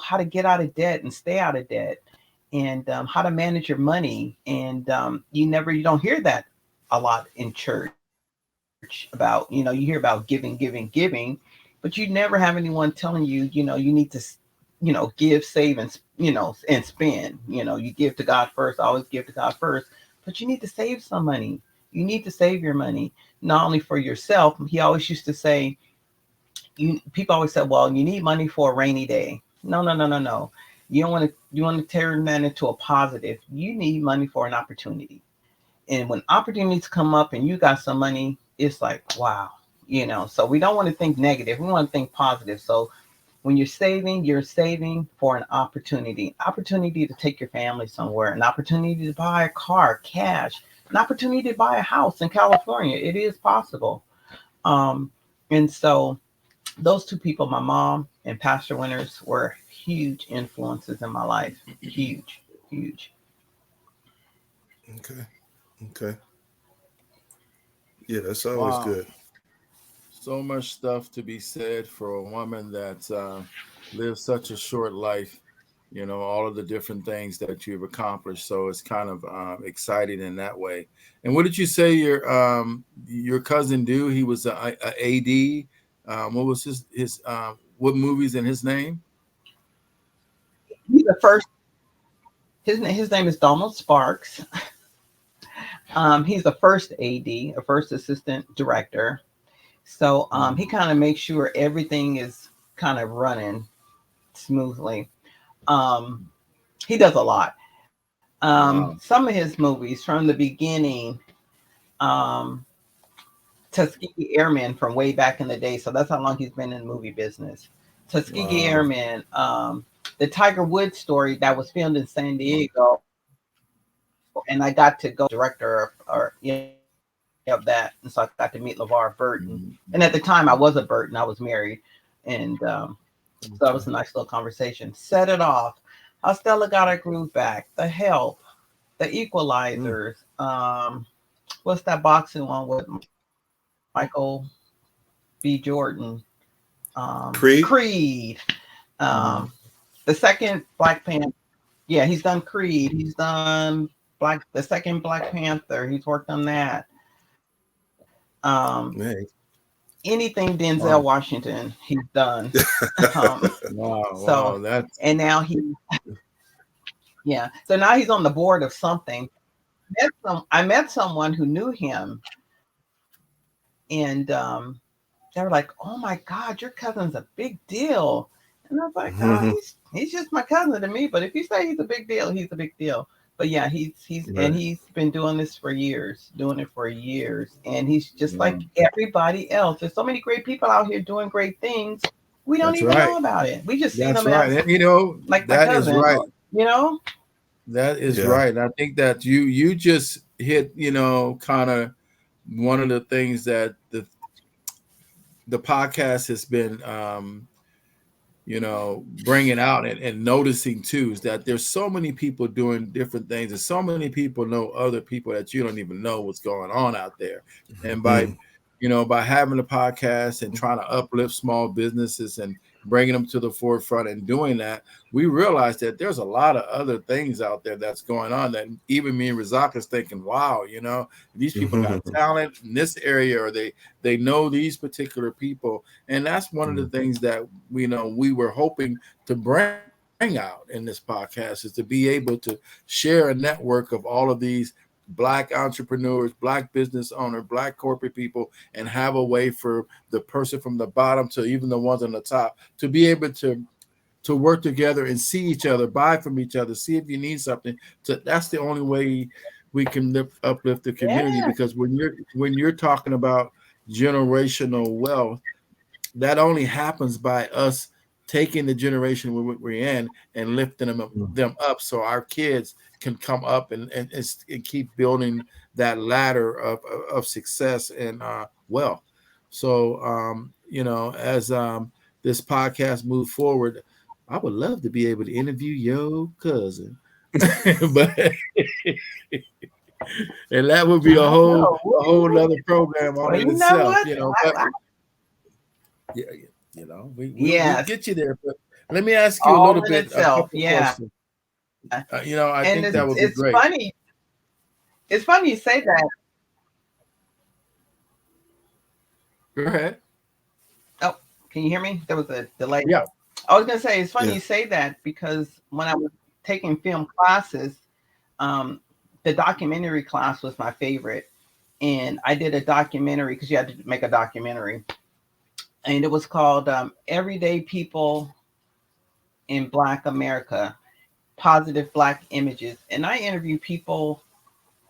How to get out of debt and stay out of debt, and how to manage your money. And you don't hear that a lot in church about, you hear about giving, giving, giving, but you never have anyone telling you, you need to give, save, and spend. You give to God first, always give to God first, but you need to save some money. You need to save your money, not only for yourself. He always used to say, people always said, well, you need money for a rainy day. No, no, no, no, no. You want to turn that into a positive. You need money for an opportunity. And when opportunities come up and you got some money, it's like, wow. So we don't want to think negative. We want to think positive. So when you're saving for an opportunity to take your family somewhere, an opportunity to buy a car, cash, an opportunity to buy a house in California. It is possible. Um, and so those two people, my mom and Pastor Winters, were huge influences in my life. Huge, huge. Okay. Okay. Yeah, that's always Wow. good. So much stuff to be said for a woman that lived such a short life. All of the different things that you've accomplished. So it's kind of exciting in that way. And what did you say your cousin do? He was a AD. What was his what movies in his name? He's the first. His name is Donald Sparks. He's the first AD, a first assistant director. So he kind of makes sure everything is kind of running smoothly. Um, he does a lot. Wow. Some of his movies from the beginning, um, Tuskegee Airmen from way back in the day. So that's how long he's been in the movie business. Tuskegee Wow. Airmen, the Tiger Woods story that was filmed in San Diego, and I got to go director of that, and so I got to meet LeVar Burton. And at the Mhm. time, I was a Burton. I was married, and so that was a Okay. nice little conversation. Set it off. How Stella got her groove back. The Help. The Mm. Equalizers. What's that boxing one with Michael B. Jordan? Creed. Creed. Um, Mhm. the second Black Panther. Yeah, he's done Creed. He's done the second Black Panther. He's worked on that. Man. Anything Denzel Wow. Washington, he's done. Wow. So, Wow. That's and now so now he's on the board of something. I met someone who knew him, and they were like, "Oh my God, your cousin's a big deal." And I was like, "Oh, Mhm. he's just my cousin to me. But if you say he's a big deal, he's a big deal." But yeah, Right. he's been doing this for years, doing it for years, and he's just like wow. everybody else. There's so many great people out here doing great things. We don't That's even right. know about it. We just see That's them right. as And, like my that is cousin, right. you know. That is Yeah. right. And I think that you just hit, kind of one of the things that the podcast has been bringing out and noticing too, is that there's so many people doing different things, and so many people know other people that you don't even know what's going on out there. And Mm. by having a podcast and trying to uplift small businesses and bringing them to the forefront and doing that, we realize that there's a lot of other things out there that's going on that even me and Razak is thinking, wow, these people got talent in this area, or they know these particular people. And that's one of the Mm. things that we were hoping to bring out in this podcast, is to be able to share a network of all of these Black entrepreneurs, Black business owners, Black corporate people, and have a way for the person from the bottom to even the ones on the top to be able to work together and see each other, buy from each other, see if you need something. So that's the only way we can uplift the community. Yeah. Because when you're talking about generational wealth, that only happens by us taking the generation we're in and lifting them up so our kids can come up and keep building that ladder of success and wealth. So, as this podcast moves forward, I would love to be able to interview your cousin. But and that would be a whole other program on Well, in you know itself, what? but we'll get you there. But let me ask you All a in itself. couple Yeah. questions. I And think that would be it's great. funny. It's funny you say that. Go ahead. Oh, can you hear me? There was a delay. Yeah. I was gonna say it's funny Yeah. you say that because when I was taking film classes, the documentary class was my favorite. And I did a documentary because you had to make a documentary. And it was called Everyday People in Black America, Positive Black Images. And I interviewed people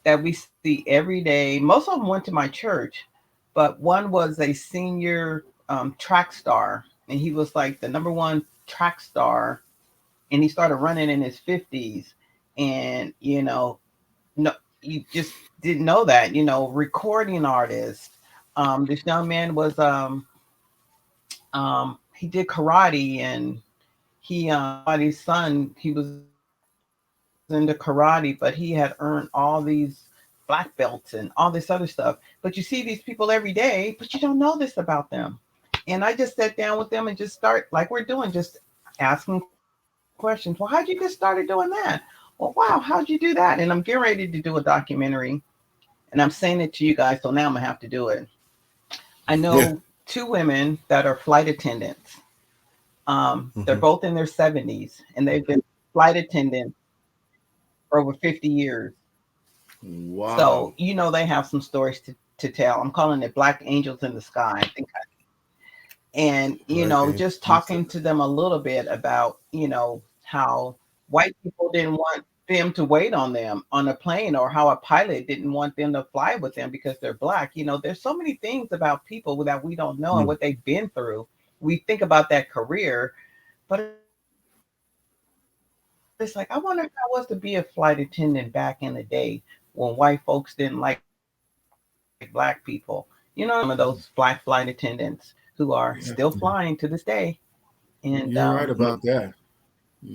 that we see every day. Most of them went to my church, but one was a senior track star. And he was like the number one track star. And he started running in his 50s. And, no, you just didn't know that, recording artist. This young man was, he did karate, and his son, he was into karate, but he had earned all these black belts and all this other stuff. But you see these people every day, but you don't know this about them. And I just sat down with them and just start like we're doing, just asking questions. Well, how'd you get started doing that? Well, wow, how'd you do that? And I'm getting ready to do a documentary, and I'm saying it to you guys, so now I'm gonna have to do it. I know two women that are flight attendants. They're both in their 70s, and they've been flight attendants for over 50 years. Wow. So, they have some stories to tell. I'm calling it Black Angels in the Sky. And, just talking to them a little bit about, how white people didn't want them to wait on them on a plane, or how a pilot didn't want them to fly with them because they're Black. There's so many things about people that we don't know and what they've been through. We think about that career, but it's like, I wonder if I was to be a flight attendant back in the day when white folks didn't like Black people. Some of those Black flight attendants who are still flying to this day. And you're right about that.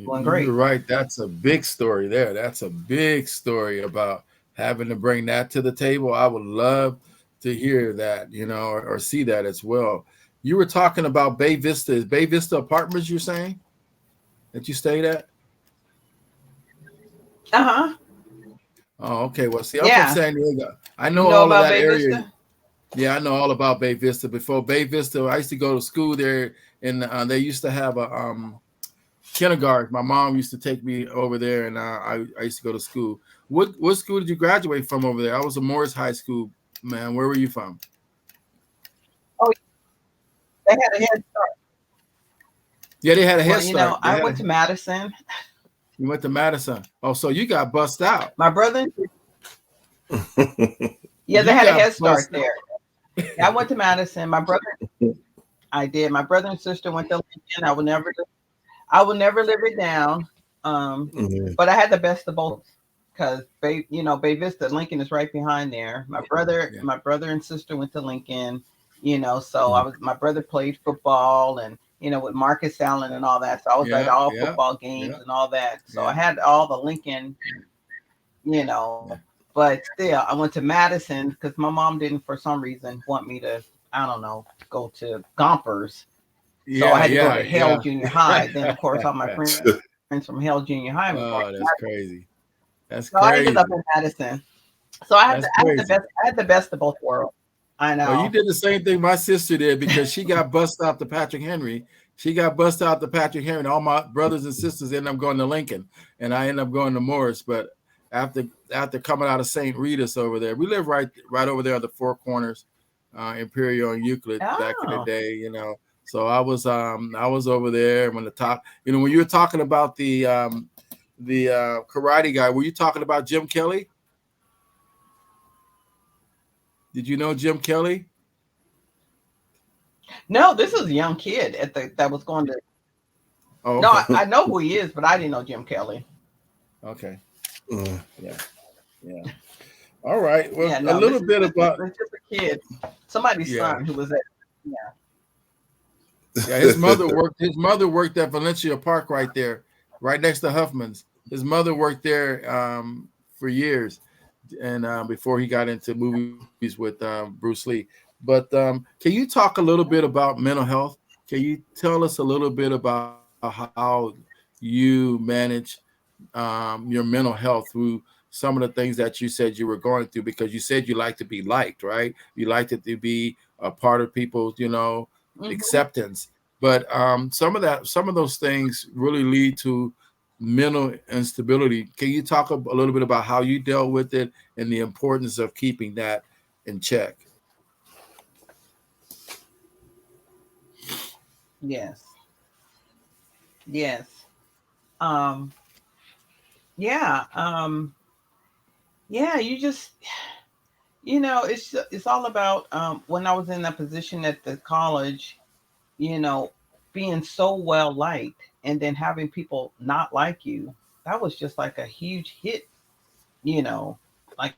Going great. You're right. That's a big story there. That's a big story about having to bring that to the table. I would love to hear that, or see that as well. You were talking about Bay Vista. Is Bay Vista Apartments you're saying that you stayed at? Uh-huh. Oh, okay. Well, see, I'm from San Diego. I know all of that Bay area. Vista? Yeah, I know all about Bay Vista. Before Bay Vista, I used to go to school there, and they used to have a kindergarten. My mom used to take me over there, and I used to go to school. What school did you graduate from over there? I was a Morris High School, man. Where were you from? Oh, they had a head start. Yeah, they had a head start. I went to Madison. You went to Madison. Oh, so you got bussed out. My brother. Yeah, they had a head start there. I went to Madison. My brother. I did. My brother and sister went to Lincoln. I will never live it down. But I had the best of both, because Bay Vista, Lincoln is right behind there. My brother and sister went to Lincoln. So my brother played football, and with Marcus Allen and all that. So I was at all football games and all that. So I had all the Lincoln, but still I went to Madison because my mom didn't, for some reason, want me to, I don't know, go to Gompers. So I had to go to Hale Junior High. Then of course all my friends from Hale Junior High. Oh, that's crazy. That's so crazy. I ended up in Madison. So I had the best of both worlds. I know. Well, you did the same thing my sister did, because she got bussed out to Patrick Henry. And all my brothers and sisters ended up going to Lincoln, and I ended up going to Morris. But after coming out of St. Rita's over there. We live right over there at the Four Corners, Imperial and Euclid back in the Oh, day, you know. So I was over there when when you were talking about the karate guy, were you talking about Jim Kelly? Did you know Jim Kelly? no, this is a young kid that was going to. Oh, No, okay. I know who he is, but I didn't know Jim Kelly. Okay. Mm. Yeah. Yeah. All right. Well, Yeah, a no, little bit about it's just a kid, somebody's yeah. son who was at. Yeah. Yeah, his mother worked at Valencia Park right there, right next to Huffman's. His mother worked there for years, and before he got into movies with Bruce Lee. But can you talk a little bit about mental health? Can you tell us a little bit about how you manage your mental health through some of the things that you said you were going through? Because you said you like to be liked, right? You liked it to be a part of people's, Hmm. acceptance. But some of those things really lead to mental instability. Can you talk a little bit about how you dealt with it and the importance of keeping that in check? Yes. Yes. Um. Yeah. Yeah. You just, it's all about when I was in that position at the college, you know, being so well liked and then having people not like you. That was just like a huge hit, like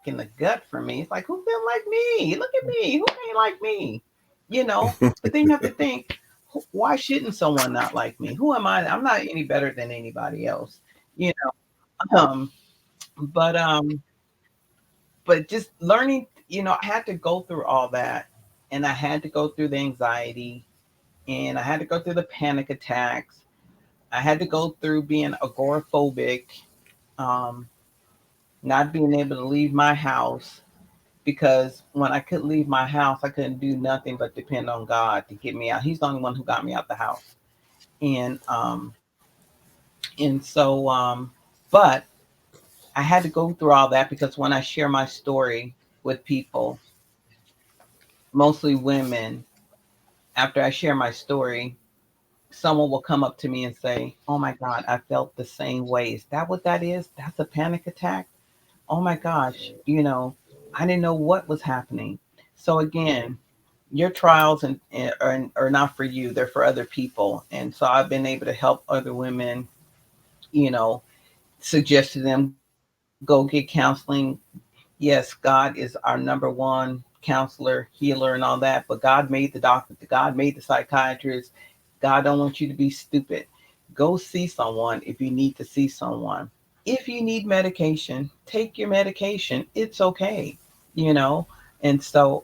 in the gut for me. It's like, who didn't like me? Look at me. Who ain't like me? But then you have to think, why shouldn't someone not like me? Who am I? I'm not any better than anybody else, you know. Um, but just learning, I had to go through all that, and I had to go through the anxiety, and I had to go through the panic attacks. I had to go through being agoraphobic, um, not being able to leave my house because when I couldn't leave my house, I couldn't do nothing but depend on God to get me out. He's the only one who got me out the house, and but I had to go through all that because when I share my story with people, mostly women, after I share my story, someone will come up to me and say, "Oh my God, I felt the same way. Is that what that is? That's a panic attack? Oh my gosh, I didn't know what was happening." So again, your trials are not for you; they're for other people. And so I've been able to help other women, you know, suggest to them go get counseling. Yes, God is our number one counselor, healer, and all that. But God made the doctor. God made the psychiatrist. God don't want you to be stupid. Go see someone if you need to see someone. If you need medication, take your medication. It's okay, you know. And so,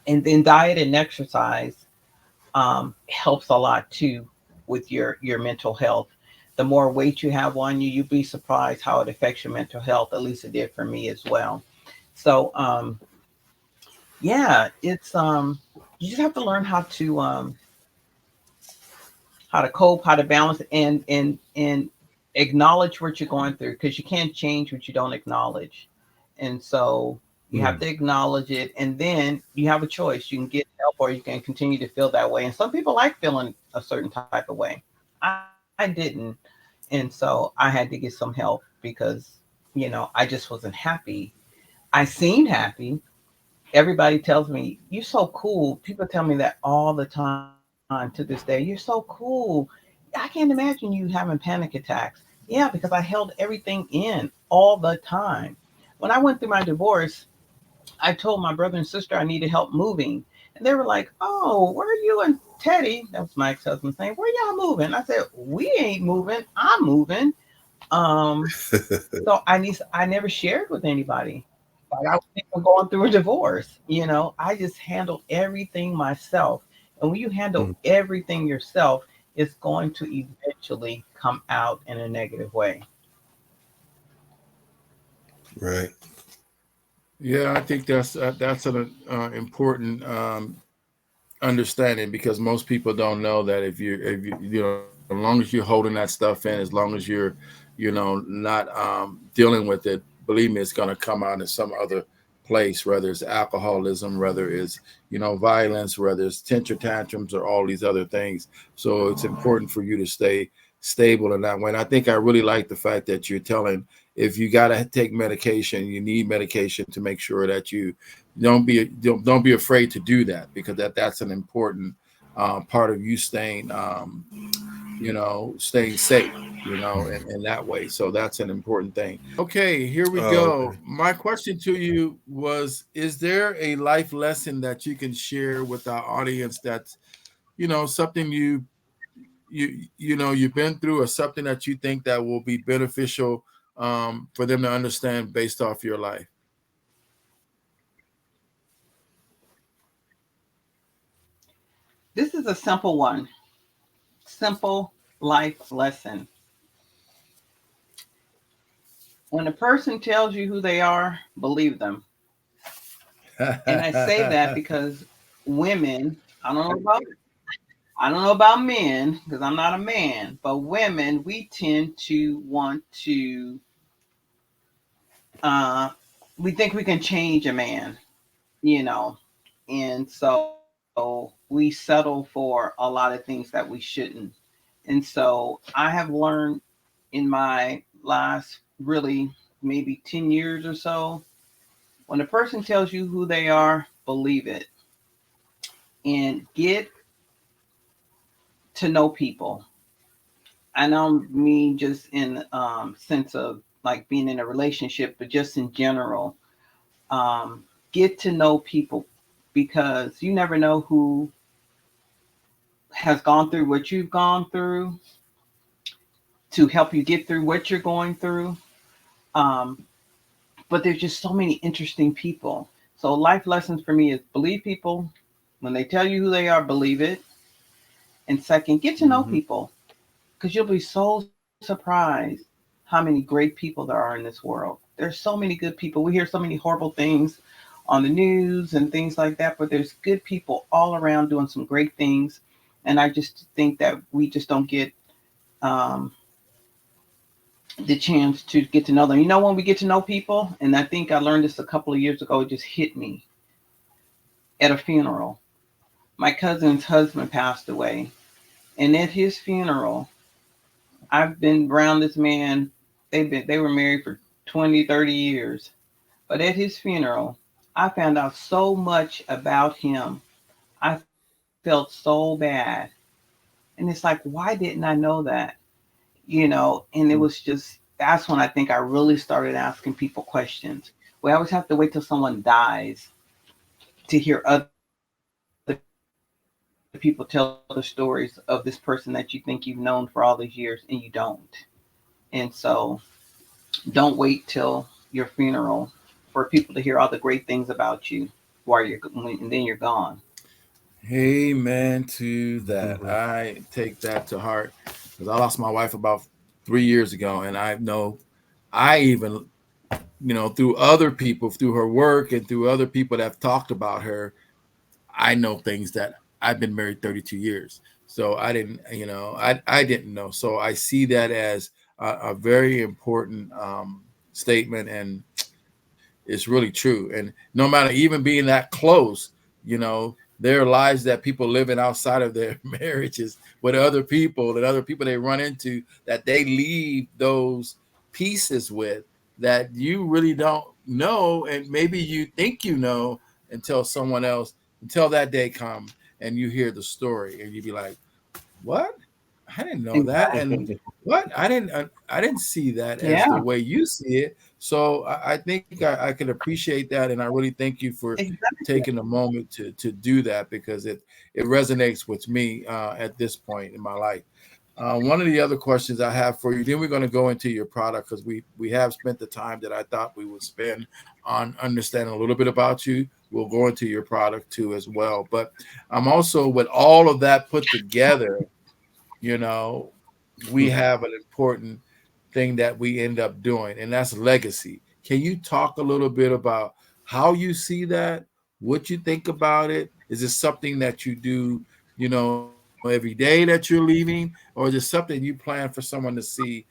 and then diet and exercise helps a lot too with your mental health. The more weight you have on you, you'd be surprised how it affects your mental health. At least it did for me as well. So yeah, it's you just have to learn how to cope, how to balance, and acknowledge what you're going through because you can't change what you don't acknowledge. And so you have Mm. to acknowledge it, and then you have a choice. You can get help, or you can continue to feel that way. And some people like feeling a certain type of way. I didn't, and so I had to get some help because I just wasn't happy. I seemed happy. Everybody tells me you're so cool. People tell me that all the time to this day. You're so cool. I can't imagine you having panic attacks. Yeah, because I held everything in all the time. When I went through my divorce, I told my brother and sister I needed help moving. And they were like, "Oh, where are you and Teddy?" That was my ex-husband saying, "Where y'all moving?" I said, "We ain't moving. I'm moving." Um, so I never shared with anybody. Like I was even going through a divorce. I just handled everything myself. And when you handle Mm. everything yourself, it's going to eventually come out in a negative way. Right. Yeah, I think that's an important understanding because most people don't know that if you as long as you're holding that stuff in, as long as you're not dealing with it, believe me, it's going to come out in some other place, whether it's alcoholism, whether it's, violence, whether it's temper tantrums or all these other things. So it's important for you to stay stable in that way. And I think I really like the fact that you're telling, if you got to take medication, you need medication to make sure that you don't be afraid to do that, because that's an important part of you staying staying safe, in that way. So that's an important thing. Okay, here we Oh, go. okay. My question to you was, is there a life lesson that you can share with our audience that's, something you've been through, or something that you think that will be beneficial for them to understand based off your life? This is a simple one. Simple life lesson. When a person tells you who they are, believe them. And I say that because women, I don't know about I don't know about men because I'm not a man, but women, we tend to want to uh we think we can change a man, you know. And so we settle for a lot of things that we shouldn't. And so I have learned in my last really maybe 10 years or so, when a person tells you who they are, believe it and get to know people. I don't mean just in sense of like being in a relationship, but just in general. Get to know people because you never know who has gone through what you've gone through to help you get through what you're going through. Um, but there's just so many interesting people. So life lessons for me is believe people. When they tell you who they are, believe it. And second, get to know Hmm. people because you'll be so surprised how many great people there are in this world. There's so many good people. We hear so many horrible things on the news and things like that, but there's good people all around doing some great things. And I just think that we just don't get um, the chance to get to know them. You know, when we get to know people, and I think I learned this a couple of years ago, it just hit me at a funeral. My cousin's husband passed away. And at his funeral, I've been around this man. They were married for 20, 30 years. But at his funeral, I found out so much about him. I felt so bad. And it's like, why didn't I know that? And it was just that's when I think I really started asking people questions. We always have to wait till someone dies to hear other people tell the stories of this person that you think you've known for all these years and you don't. And so don't wait till your funeral for people to hear all the great things about you and then you're gone. Amen to that. Mhm. I take that to heart because I lost my wife about 3 years ago, and I know I even, through other people, through her work and through other people that have talked about her, I know things that I've been married 32 years. So I didn't, I didn't know. So I see that as a very important statement, and it's really true. And no matter even being that close, there are lives that people living outside of their marriages with other people and other people they run into that they leave those pieces with that you really don't know. And maybe you think until someone else, until that day comes and you hear the story and you be like, what? I didn't know that. And Exactly. what? I didn't see that as the Yeah, way you see it. So I think I can appreciate that, and I really thank you for exactly. taking a moment to do that, because it resonates with me at this point in my life. One of the other questions I have for you, then we're going to go into your product, because we have spent the time that I thought we would spend on understanding a little bit about you. We'll go into your product too as well. But I'm also, with all of that put together, you know, we have an important thing that we end up doing, and that's legacy. Can you talk a little bit about how you see that, what you think about it? Is it something that you do, every day that you're leaving, or is it something you plan for someone to see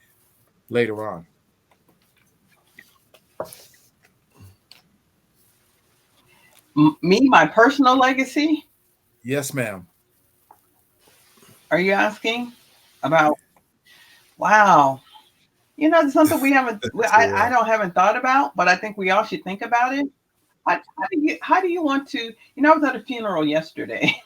later on? Me, my personal legacy? Yes, ma'am. Are you asking about? Wow. It's something we haven't. I Yeah. don't haven't thought about, but I think we all should think about it. How do you want to? I was at a funeral yesterday.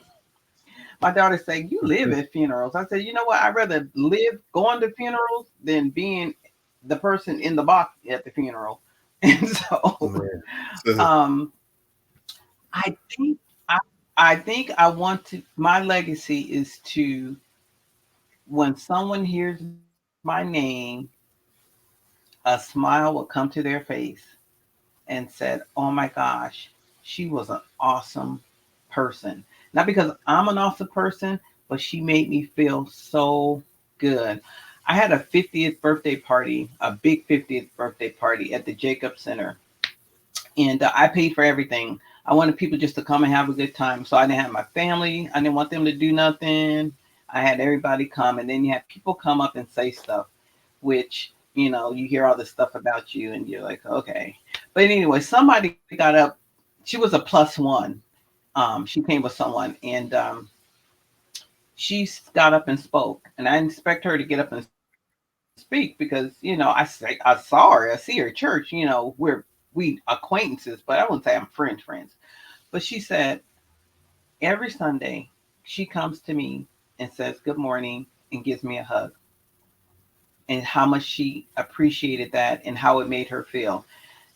My daughter said, "You live at funerals." I said, "You know what? I'd rather live going to funerals than being the person in the box at the funeral." And so, Man. um, I think I, I think I want to. My legacy is to when someone hears my name, a smile will come to their face and said, "Oh my gosh, she was an awesome person." Not because I'm an awesome person, but she made me feel so good. I had a 50th birthday party, a big 50th birthday party at the Jacob Center, and I paid for everything. I wanted people just to come and have a good time. So I didn't have my family. I didn't want them to do nothing. I had everybody come, and then you have people come up and say stuff, which you hear all this stuff about you, and you're like, okay. But anyway, somebody got up. She was a plus one. She came with someone, and she got up and spoke. And I didn't expect her to get up and speak because I saw her. I see her at church. We acquaintances, but I wouldn't say I'm friends. But she said every Sunday she comes to me and says good morning and gives me a hug, and how much she appreciated that and how it made her feel.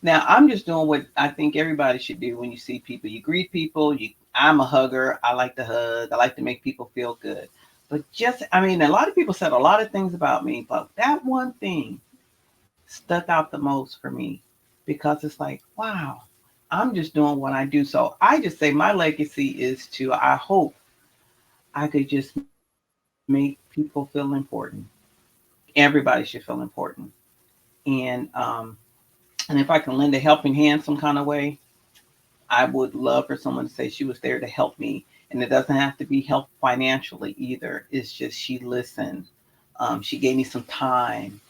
Now I'm just doing what I think everybody should do when you see people. You greet people. I'm a hugger. I like to hug. I like to make people feel good. But a lot of people said a lot of things about me, but that one thing stuck out the most for me because it's like, wow, I'm just doing what I do. So I just say my legacy is I hope I could just make people feel important. Everybody should feel important. And if I can lend a helping hand some kind of way, I would love for someone to say she was there to help me. And it doesn't have to be help financially either. It's just she listened. She gave me some time.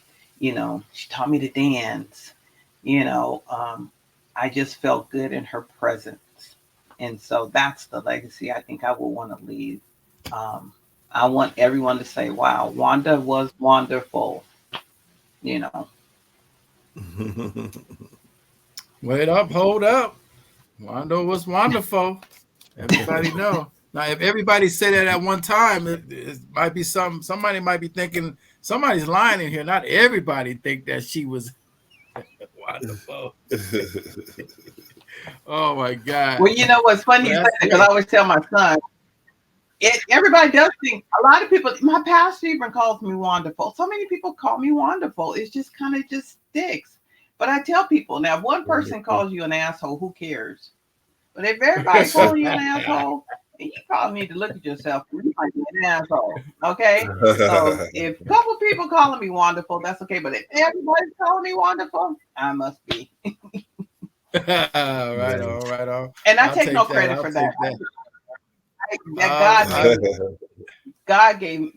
She taught me to dance. You know, um, I just felt good in her presence. And so that's the legacy I think I will want to leave. Um, I want everyone to say, wow, Wanda was wonderful. You know, Wait up, hold up. Wanda was wonderful. Everybody know. Now, if everybody say that at one time, it might be somebody might be thinking somebody's lying in here. Not everybody think that she was wonderful. Oh my God. well, what's funny Well, is that's that because I great. always tell my son, everybody does think, a lot of people, my pastor even calls me wonderful. So many people call me wonderful. It's just kind of just sticks. But I tell people now, if one person calls you an asshole, who cares? But if everybody calling you an asshole, you probably need to look at yourself. You might be an asshole. Okay. So if a couple people calling me wonderful, that's okay. But if everybody's calling me wonderful, I must be. Right Man. on, right on. And I I'll take no take that. credit I'll for that. take that. That I'll, God I, made me.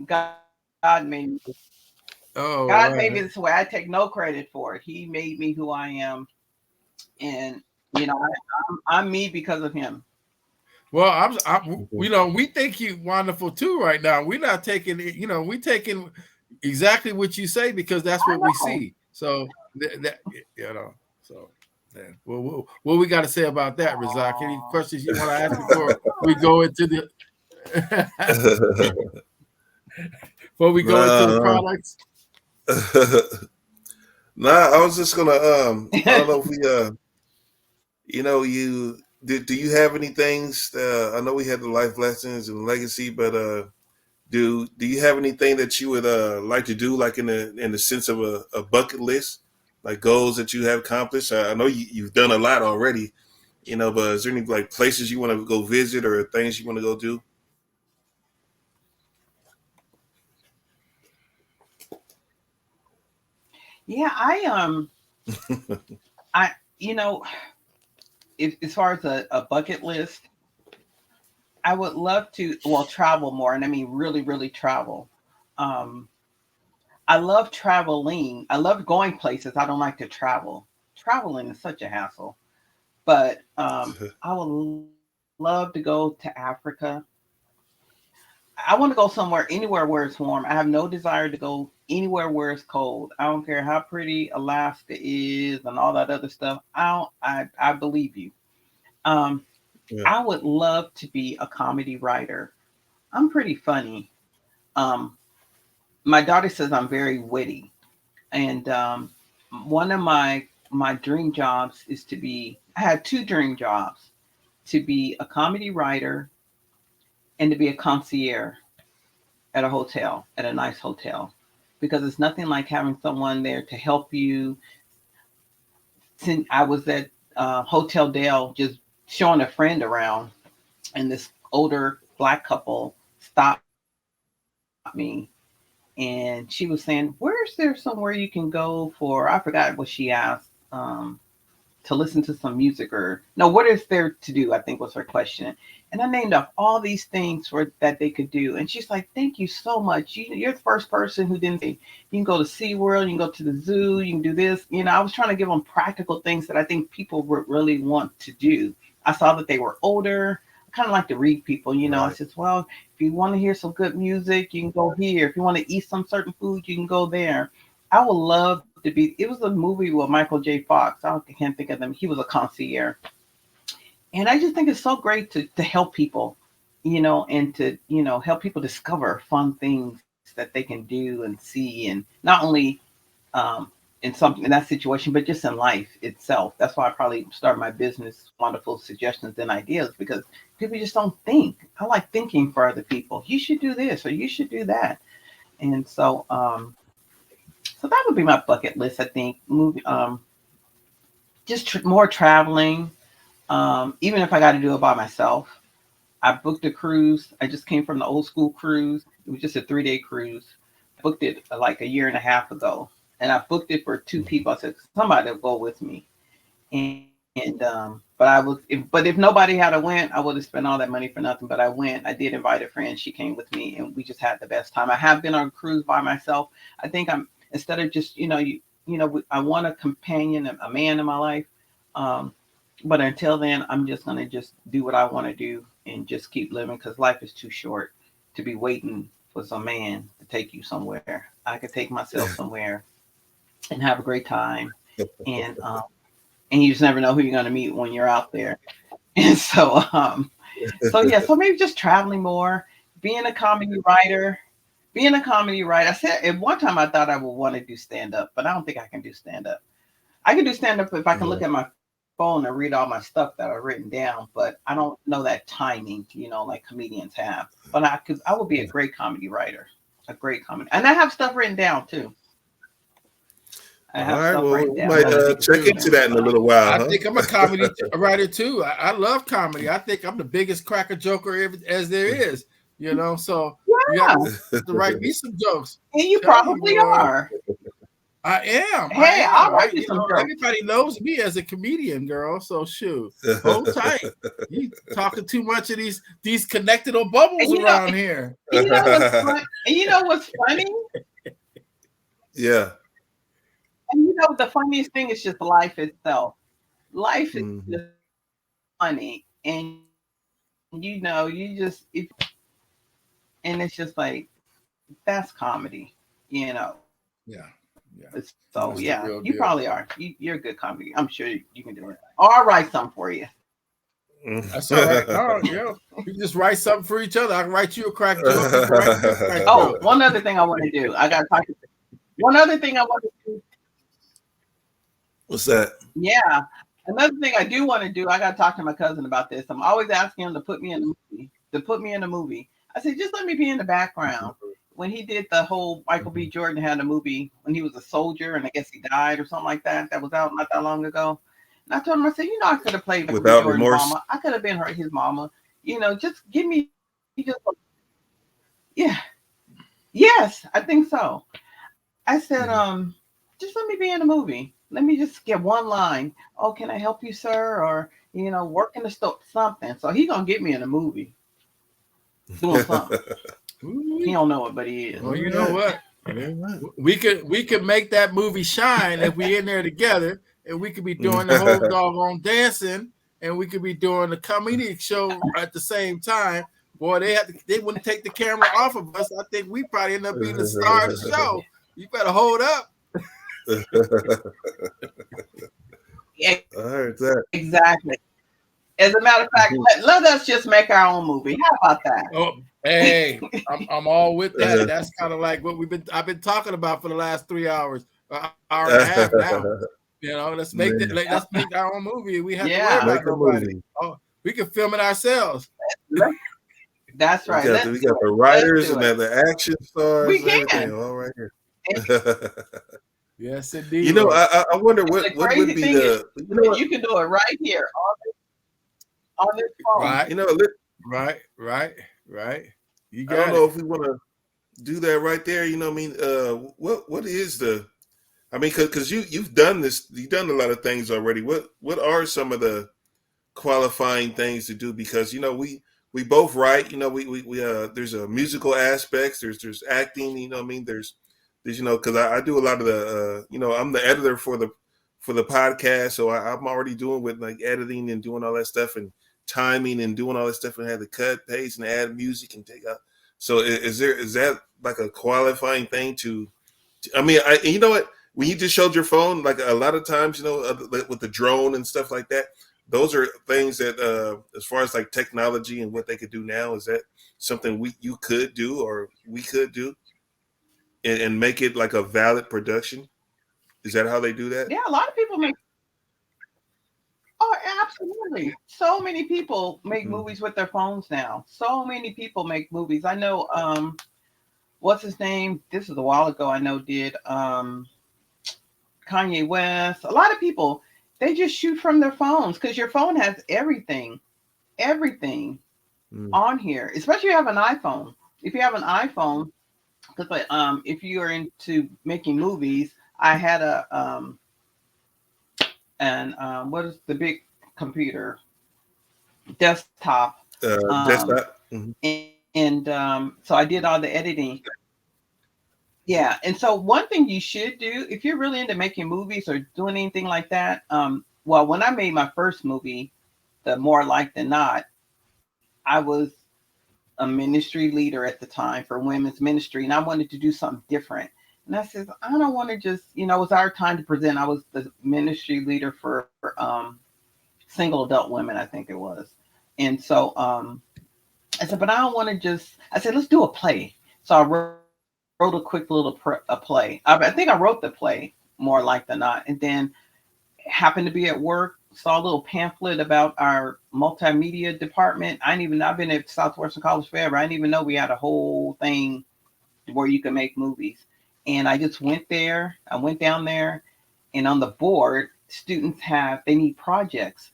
God made me. oh, God made me right. this way. I take no credit for it. He made me who I am, and I'm me because of him. Well, we think you wonderful too right now. We're not taking it, we taking exactly what you say because that's I what we know. see. So so yeah. Well, what we got to say about that, Razak? Any questions you want to ask before we go into the before we go into the Nah, products? nah, I was just gonna I don't know if we you do you have any things I know we had the life lessons and legacy, but do you have anything that you would like to do, like in the sense of a bucket list, like goals that you have accomplished? I know you've done a lot already, but is there any like places you want to go visit or things you want to go do? Yeah, I if, as far as a bucket list, I would love to travel more, and I mean really, really travel. Um, I love traveling. I love going places. I don't like to travel. Traveling is such a hassle. But I would love to go to Africa. I want to go somewhere, anywhere where it's warm. I have no desire to go anywhere where it's cold. I don't care how pretty Alaska is and all that other stuff. I believe you. Um, Yeah. I would love to be a comedy writer. I'm pretty funny. Um, my daughter says I'm very witty, and one of my dream jobs is to be. I had two dream jobs: to be a comedy writer and to be a concierge at a hotel, at a nice hotel, because it's nothing like having someone there to help you. Since I was at Hotel Dale just showing a friend around, and this older black couple stopped me, and she was saying, "Where's there somewhere you can go for?" I forgot what she asked. To listen to some music, or no, what is there to do, I think was her question. And I named off all these things for that they could do, and she's like, thank you so much, you're the first person who didn't say you can go to SeaWorld, you can go to the zoo, you can do this. I was trying to give them practical things that I think people would really want to do. I saw that they were older. I kind of like to read people. I Right. said, well, if you want to hear some good music, you can go here. If you want to eat some certain food, you can go there. I would love to be. It was a movie with Michael J. Fox. Can't think of them. He was a concierge, and I just think it's so great to help people, and to help people discover fun things that they can do and see, and not only in something in that situation, but just in life itself. That's why I probably started my business, Wonderful Suggestions and Ideas, because people just don't think. I like thinking for other people. You should do this or you should do that, and so that would be my bucket list. I think movie, just more traveling. Even if I got to do it by myself, I booked a cruise. I just came from the old school cruise. It was just a 3-day cruise. I booked it like a year and a half ago, and I booked it for two people. I said somebody will go with me, but if nobody had a went, I would have spent all that money for nothing. But I went. I did invite a friend. She came with me, and we just had the best time. I have been on a cruise by myself. I think I'm instead of just I want a companion, a man in my life. Um, but until then, I'm just gonna just do what I want to do and just keep living, because life is too short to be waiting for some man to take you somewhere. I could take myself somewhere and have a great time, and you just never know who you're gonna meet when you're out there. And so yeah, so maybe just traveling more, being a comedy writer. Being a comedy writer, I said at one time I thought I would want to do stand up, but I don't think I can do stand up. I can do stand up if I can look at my phone and read all my stuff that I've written down, but I don't know that timing, like comedians have. But I would be a great comedy writer, a great comedy, and I have stuff written down too. I All have right. stuff Well, written we down might that I need to check do. into that in a little while, I huh? think I'm a comedy writer too. I love comedy. I think I'm the biggest cracker joker as there is. So you have Yeah, to write me some jokes. and you Tell you, probably boy, are. I am. Hey, I'll write you some jokes. Everybody knows me as a comedian, girl. So shoot, hold tight. You talking too much of these connected or bubbles And around here. and you know what's fun? And you know what's funny? Yeah. And the funniest thing is just life itself. Life is Mhm. just funny, and you just and it's just like that's comedy, you know. Yeah, yeah. So That's the yeah, real you deal. probably are. You're a good comedy. I'm sure you can do it. Or I'll write some for you. That's all right. No, we can just write something for each other. I can write you a crack joke. You can write me a crack Oh, joke. one other thing I want to do. I got to talk. One other thing I want to do. What's that? Yeah. Another thing I do want to do, I got to talk to my cousin about this. I'm always asking him to put me in the movie. To put me in the movie. I said, just let me be in the background. When he did the whole Michael B. Jordan had a movie when he was a soldier and I guess he died or something like that. That was out not that long ago. And I told him, I said, I could have played Michael B. Without Jordan's remorse. mama. I could have been his mama. Just give me just yeah. Yes, I think so. I said, just let me be in the movie. Let me just get one line. Oh, can I help you, sir? Or, work in the store, something. So he gonna get me in a movie doing something. He don't know it, but he is. Well, you know what? We could make that movie shine if we in there together, and we could be doing the whole doggone dancing, and we could be doing the comedic show at the same time. Boy, they wouldn't take the camera off of us. I think we probably end up being the star of the show. You better hold up. Yeah, I heard that. exactly. As a matter of fact, let us just make our own movie. How about that? Oh, hey, I'm all with that. That's kind of like what I've been talking about for the last 3 hours, hour and a half now. You know, let's make our own movie. We have to worry about nobody. Oh, we can film it ourselves. That's right. We got the writers and the action stars. We can. Everything all right here. Yes, indeed. You know, I wonder what would be the. You can do it right here on this phone. Right. You know, right. You I don't know if we want to do that right there. You know what I mean? What is the? I mean, because you've done this. You've done a lot of things already. What are some of the qualifying things to do? Because you know we both write. You know we there's a musical aspects. There's acting. You know what I mean? There's you know, because I do a lot of the you know, I'm the editor for the podcast, so I'm already doing with like editing and doing all that stuff and timing and doing all that stuff, and had to cut, paste, and add music and take out. So is that like a qualifying thing to I mean, you know what? When you just showed your phone, like a lot of times, you know, with the drone and stuff like that, those are things that, as far as like technology and what they could do now, is that something you could do or we could do and make it like a valid production? Is that how they do that? Yeah, a lot of people make. Oh, absolutely. So many people make movies with their phones now. So many people make movies. I know, what's his name? This is a while ago. I know did Kanye West. A lot of people, they just shoot from their phones because your phone has everything on here. Especially if you have an iPhone. If you have an iPhone, because if you are into making movies, I had a what is the big computer desktop desktop and so I did all the editing. Yeah, and so one thing you should do if you're really into making movies or doing anything like that, well, when I made my first movie, the More Like Than Not, I was a ministry leader at the time for women's ministry, and I wanted to do something different. And I said, I don't want to just, you know, it was our time to present. I was the ministry leader for single adult women, I think it was. And so I said, but I don't want to just, I said, let's do a play. So I wrote a quick little play. I think I wrote the play, More Like Than Not. And then happened to be at work, saw a little pamphlet about our multimedia department. I've been at Southwestern College forever. I didn't even know we had a whole thing where you can make movies. And I just went there. I went down there, and on the board, students they need projects.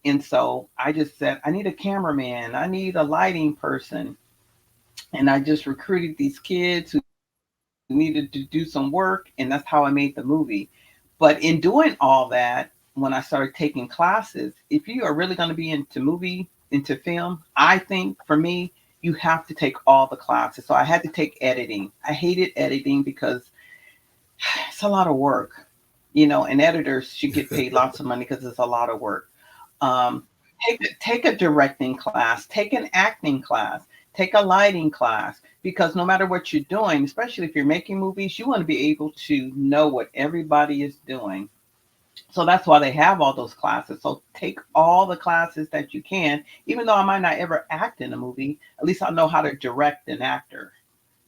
And so I just said, I need a cameraman. I need a lighting person. And I just recruited these kids who needed to do some work. And that's how I made the movie. But in doing all that, when I started taking classes, if you are really going to be into film, I think for me, you have to take all the classes. So I had to take editing. I hated editing because it's a lot of work, you know, and editors should get paid lots of money because it's a lot of work. Take a directing class, take an acting class, take a lighting class, because no matter what you're doing, especially if you're making movies, you want to be able to know what everybody is doing. So that's why they have all those classes. So take all the classes that you can, even though I might not ever act in a movie, at least I know how to direct an actor,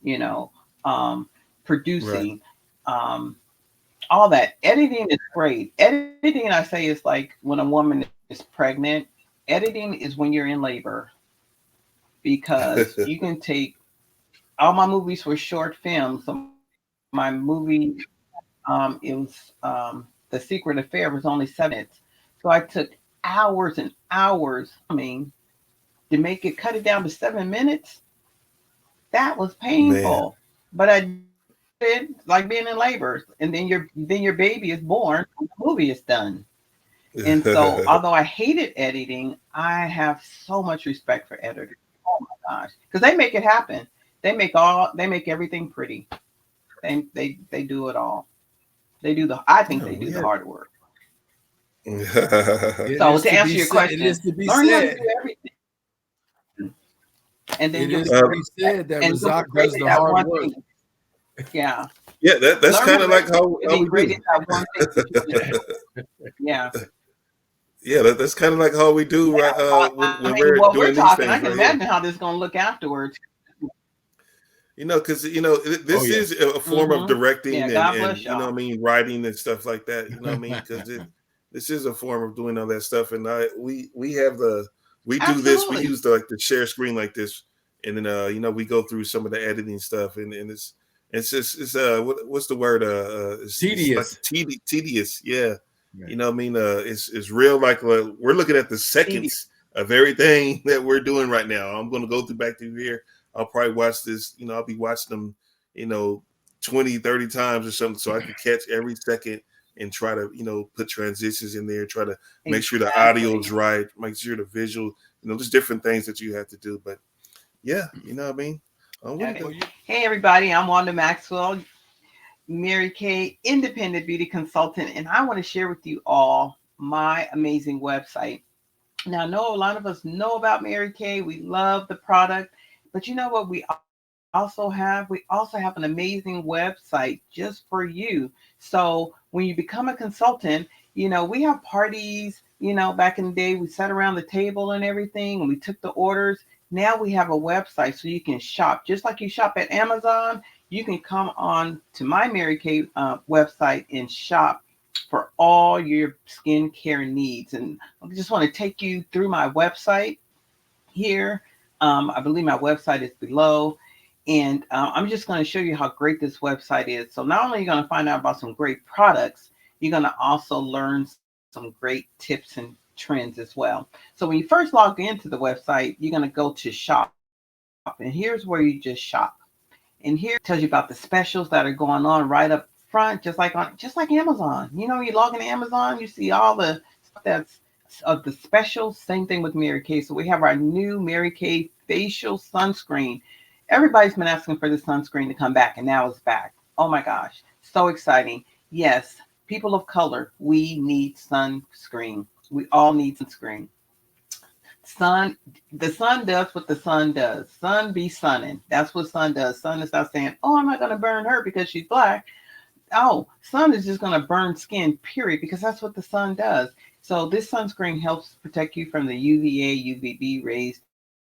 you know, producing, all that. Editing is great. Editing, I say, is like when a woman is pregnant. Editing is when you're in labor, because you can take, all my movies were short films. So my movie, it was, The Secret Affair was only 7 minutes. So I took hours and hours, to make it, cut it down to 7 minutes. That was painful. Man. But I did, like being in labor. And then your baby is born, and the movie is done. And so although I hated editing, I have so much respect for editors. Oh my gosh. Because they make it happen. They make everything pretty. They do it all. I think Yeah, they we do the have. hard work. It So is to to answer be your said. It question, is to be learn how to said. do everything, and then It you'll is be to Uh, be said that and you'll be Razak great does at the that hard one work. thing. Yeah, yeah, that's learn how kind to of do like everything how and be we great do. at that one thing that you want to do. Yeah. Yeah, that's kind of like how we do, right? I When mean, we're what we're doing these talking, I things can right here. imagine how this is going to look afterwards. Because Oh this yeah. is a form of Yeah, directing God and bless you know what I y'all. mean, writing and stuff like that. You know what I mean? Because this is a form of doing all that stuff, and we do this. We Absolutely. use the share screen like this, and then we go through some of the editing stuff, and it's just what's the word it's like Tedious. tedious, yeah. Right. You know what I mean? It's real like we're looking at the seconds of everything that we're doing right now. I'm going to go back through here. I'll probably watch this, I'll be watching them, 20, 30 times or something so I can catch every second and try to, put transitions in there, try to make sure the Exactly. audio's right, make sure the visual, there's different things that you have to do. But yeah, you know what I mean? What do Okay. you Well, got? Hey, everybody. I'm Wanda Maxwell, Mary Kay, independent beauty consultant, and I want to share with you all my amazing website. Now, I know a lot of us know about Mary Kay. We love the product, but you know what? We also have an amazing website just for you. So when you become a consultant, we have parties. Back in the day, we sat around the table and everything, and we took the orders. Now we have a website so you can shop just like you shop at Amazon. You can come on to my Mary Kay website and shop for all your skincare needs. And I just want to take you through my website here. I believe my website is below. And I'm just going to show you how great this website is. So not only are you going to find out about some great products, you're going to also learn some great tips and trends as well. So when you first log into the website, you're going to go to shop. And here's where you just shop. And here it tells you about the specials that are going on right up front, just like Amazon. You log into Amazon, you see all the stuff that's of the specials. Same thing with Mary Kay. So we have our new Mary Kay facial sunscreen. Everybody's been asking for the sunscreen to come back, and now it's back. Oh my gosh, so exciting. Yes, people of color, we need sunscreen. We all need sunscreen. Sun, the sun does what the sun does. Sun be sunning. That's what sun does. Sun is not saying, "Oh, I'm not going to burn her because she's black." Oh, sun is just going to burn skin, period, because that's what the sun does. So this sunscreen helps protect you from the UVA, UVB rays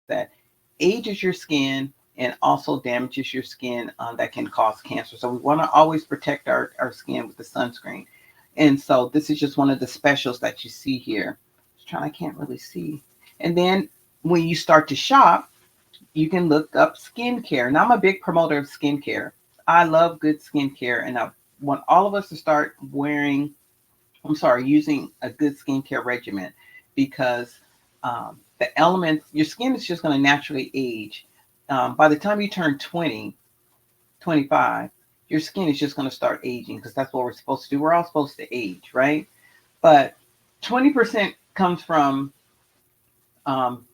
that ages your skin and also damages your skin that can cause cancer. So we want to always protect our skin with the sunscreen. And so this is just one of the specials that you see here. I can't really see. And then when you start to shop, you can look up skincare. Now, I'm a big promoter of skincare. I love good skincare, and I want all of us to start using a good skincare regimen because the elements, your skin is just going to naturally age. By the time you turn 20, 25, your skin is just going to start aging because that's what we're supposed to do. We're all supposed to age, right? But 20% comes from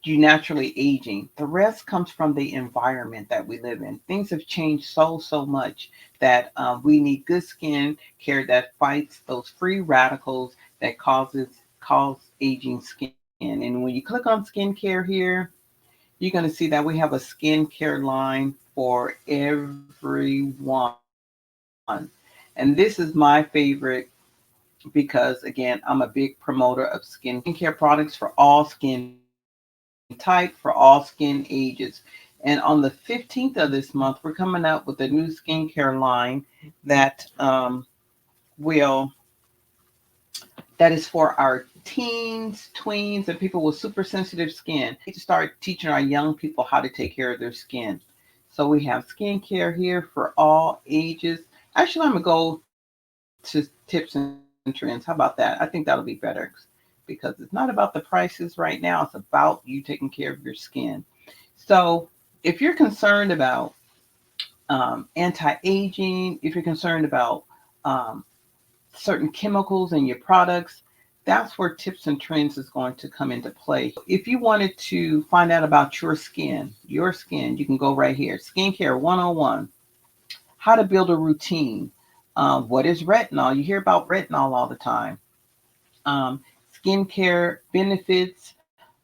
you naturally aging. The rest comes from the environment that we live in. Things have changed so much that we need good skin care that fights those free radicals that cause aging skin. And when you click on skincare here, you're going to see that we have a skincare line for everyone. And this is my favorite because, again, I'm a big promoter of skincare products for all skin type, for all skin ages. And on the 15th of this month, we're coming out with a new skincare line that will that is for our teens, tweens, and people with super sensitive skin. We need to start teaching our young people how to take care of their skin. So we have skincare here for all ages. Actually, I'm gonna go to tips and trends. How about that? I think that'll be better because it's not about the prices right now. It's about you taking care of your skin. So if you're concerned about anti-aging, if you're concerned about um, certain chemicals in your products, that's where tips and trends is going to come into play. If you wanted to find out about your skin, you can go right here. Skincare 101. how to build a routine. What is retinol? You hear about retinol all the time. Um, Skincare benefits,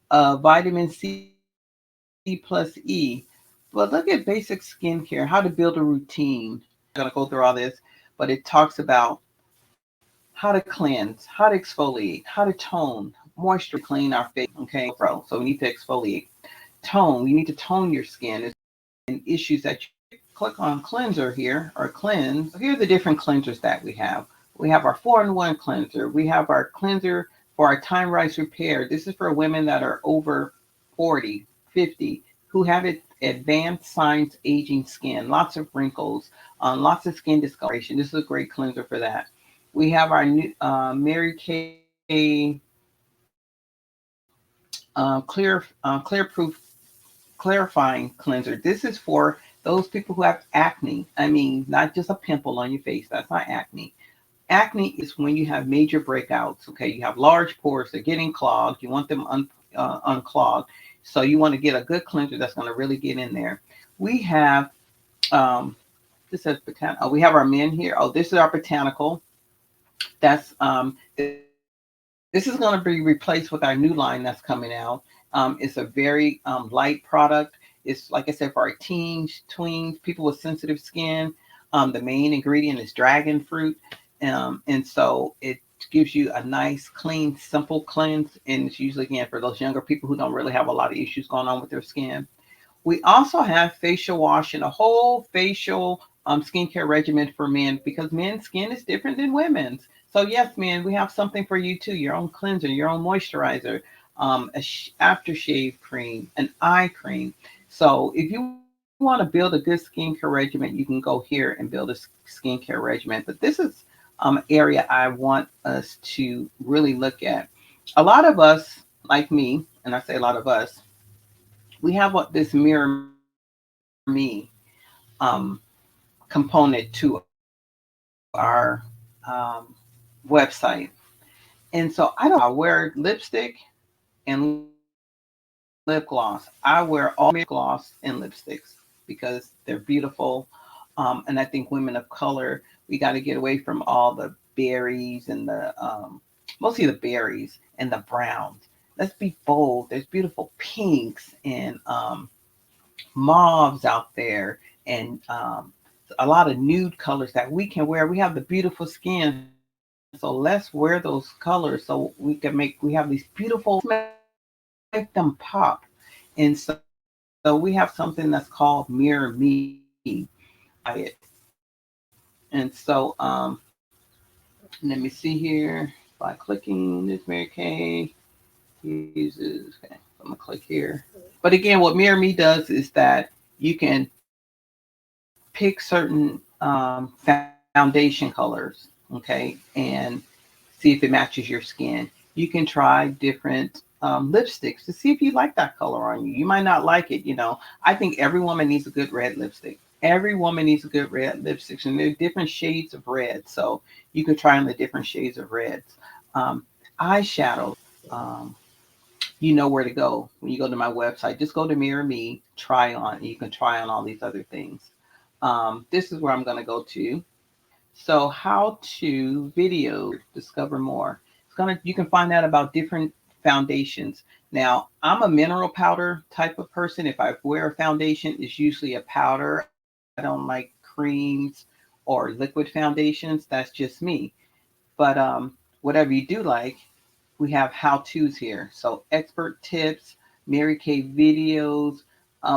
vitamin C plus E. But look at basic skincare, how to build a routine. I'm not going to go through all this, but it talks about how to cleanse, how to exfoliate, how to tone, moisture clean our face. Okay, so we need to exfoliate. Tone, you need to tone your skin. And issues that you click on cleanser here or cleanse. Here are the different cleansers that we have. We have our 4-in-1 cleanser. We have our cleanser for our time rise repair. This is for women that are over 40, 50, who have advanced signs aging skin, lots of wrinkles, lots of skin discoloration. This is a great cleanser for that. We have our new Mary Kay clear proof clarifying cleanser. This is for those people who have acne. I mean, not just a pimple on your face. That's not acne. Acne is when you have major breakouts. Okay, you have large pores. They're getting clogged. You want them unclogged. So you want to get a good cleanser that's going to really get in there. We have this says we have our men here. Oh, this is our botanical. That's this is going to be replaced with our new line that's coming out. It's a very light product. It's like I said, for our teens, tweens, people with sensitive skin. The main ingredient is dragon fruit. And so it gives you a nice, clean, simple cleanse. And it's usually, again, for those younger people who don't really have a lot of issues going on with their skin. We also have facial wash and a whole facial skincare regimen for men, because men's skin is different than women's. So yes, men, we have something for you too. Your own cleanser, your own moisturizer, aftershave cream, an eye cream. So if you want to build a good skincare regimen, you can go here and build a skincare regimen. But this is area I want us to really look at. A lot of us, like me, and I say a lot of us, we have what this mirror me component to our website. And so I don't wear lipstick and lip gloss. I wear all gloss and lipsticks because they're beautiful. And I think women of color, we got to get away from all the berries and mostly the berries and the browns. Let's be bold. There's beautiful pinks and mauves out there, and a lot of nude colors that we can wear. We have the beautiful skin, so let's wear those colors so we have these beautiful, make them pop. And so we have something that's called Mirror Me. Try it. And so let me see here. By clicking this, Mary Kay uses, okay, I'm gonna click here. But again, what Mirror Me does is that you can pick certain foundation colors, okay, and see if it matches your skin. You can try different lipsticks to see if you like that color on you. You might not like it, you know. I think every woman needs a good red lipstick. Every woman needs a good red lipstick, and there are different shades of red. So you can try on the different shades of reds. Eyeshadows. Um, you know where to go when you go to my website. Just go to Mirror Me, try on. You can try on all these other things. This is where I'm going to go to. So how to video discover more. You can find out about different foundations. Now, I'm a mineral powder type of person. If I wear a foundation, it's usually a powder. I don't like creams or liquid foundations. That's just me. But whatever you do like, we have how-tos here. So expert tips, Mary Kay videos,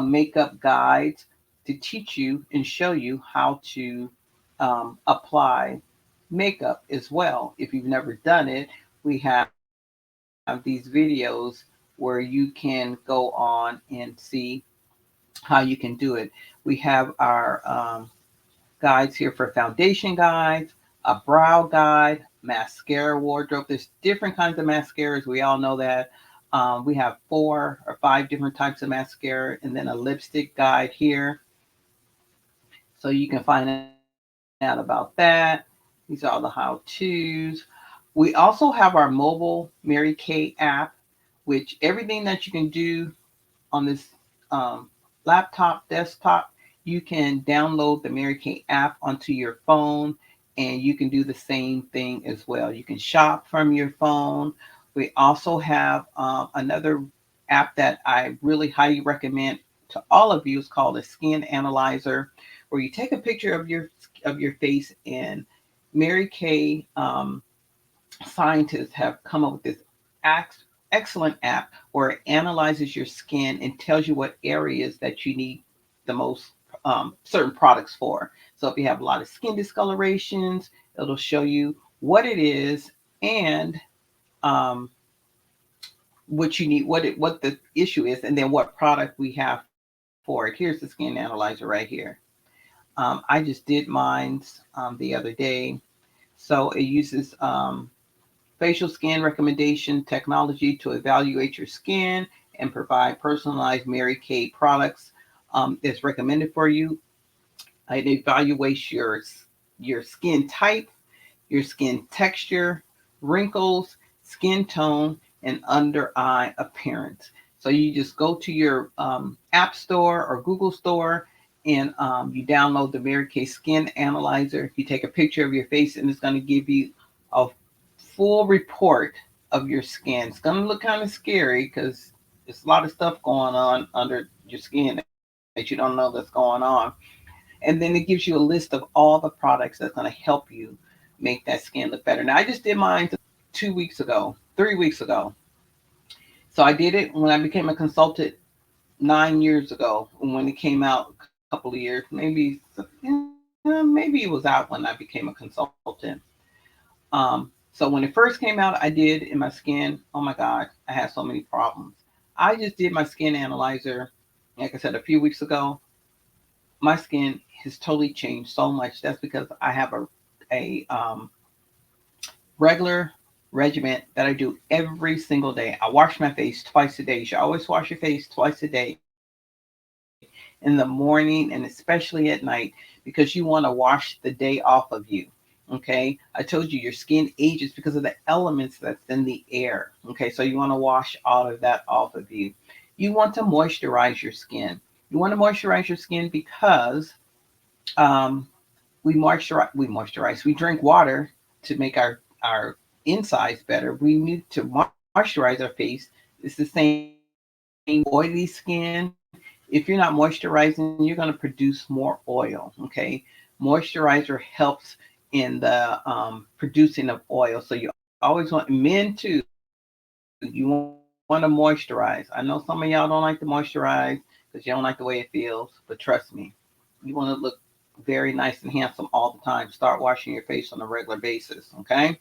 makeup guides to teach you and show you how to apply makeup as well. If you've never done it, we have these videos where you can go on and see how you can do it. We have our guides here for foundation guides, a brow guide, mascara wardrobe. There's different kinds of mascaras. We all know that. We have 4 or 5 different types of mascara, and then a lipstick guide here. So you can find out about that. These are all the how-tos. We also have our mobile Mary Kay app, which everything that you can do on this laptop, desktop, You can download the Mary Kay app onto your phone, and you can do the same thing as well. You can shop from your phone. We also have another app that I really highly recommend to all of you. It's called a skin analyzer, where you take a picture of your face, and Mary Kay scientists have come up with this excellent app where it analyzes your skin and tells you what areas that you need the most certain products for. So if you have a lot of skin discolorations, it'll show you what it is, and um, what you need, what the issue is, and then what product we have for it. Here's the skin analyzer right here. I just did mine the other day. So it uses facial skin recommendation technology to evaluate your skin and provide personalized Mary Kay products that's recommended for you. It evaluates your skin type, your skin texture, wrinkles, skin tone, and under eye appearance. So you just go to your App Store or Google Store, and you download the Mary Kay Skin Analyzer. You take a picture of your face, and it's going to give you a full report of your skin. It's going to look kind of scary because there's a lot of stuff going on under your skin that you don't know that's going on. And then it gives you a list of all the products that's going to help you make that skin look better. Now, I just did mine 2 weeks ago, 3 weeks ago. So I did it when I became a consultant 9 years ago. When it came out a couple of years, maybe it was out when I became a consultant. So when it first came out, I did in my skin. Oh my God, I had so many problems. I just did my skin analyzer, like I said, a few weeks ago. My skin has totally changed so much. That's because I have a regular regimen that I do every single day. I wash my face twice a day. You should always wash your face twice a day, in the morning and especially at night, because you want to wash the day off of you. Okay. I told you your skin ages because of the elements that's in the air. Okay. So you want to wash all of that off of you. You want to moisturize your skin. You want to moisturize your skin because um, we drink water to make our insides better. We need to moisturize our face. It's the same oily skin. If you're not moisturizing, you're going to produce more oil. Okay, moisturizer helps in the producing of oil. So you always want, men too, you want to moisturize. I know some of y'all don't like to moisturize because you don't like the way it feels, but trust me, you want to look very nice and handsome all the time. Start washing your face on a regular basis. Okay.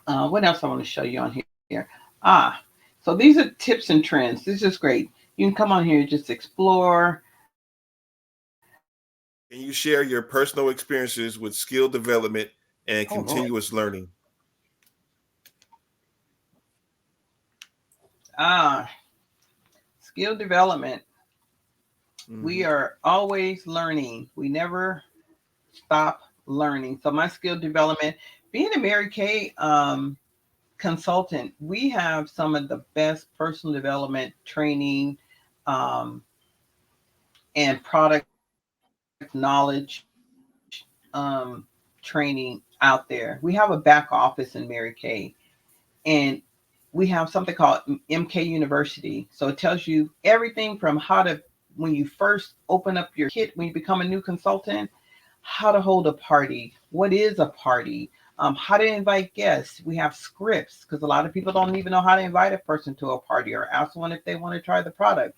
What else I want to show you on here? So these are tips and trends. This is great. You can come on here and just explore. Can you share your personal experiences with skill development and Oh Lord. continuous learning? Ah, skill development. We Hmm. are always learning. We never stop learning. So my skill development, being a Mary Kay consultant, we have some of the best personal development training um, and product knowledge training out there. We have a back office in Mary Kay, and we have something called MK University. So it tells you everything from how to, when you first open up your kit, when you become a new consultant, how to hold a party, what is a party, how to invite guests. We have scripts because a lot of people don't even know how to invite a person to a party or ask one if they want to try the product.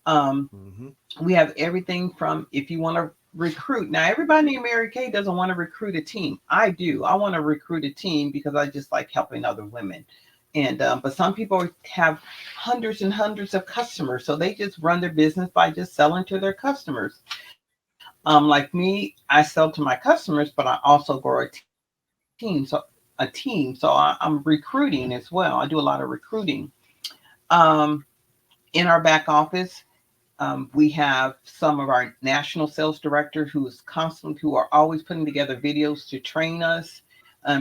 Um, Hmm. we have everything from if you want to recruit. Now, everybody in Mary Kay doesn't want to recruit a team. I do. I want to recruit a team because I just like helping other women. And but some people have hundreds and hundreds of customers, so they just run their business by just selling to their customers. Like me, I sell to my customers, but I also grow a team. So I'm recruiting as well. I do a lot of recruiting. Um, in our back office, we have some of our national sales directors who are always putting together videos to train us.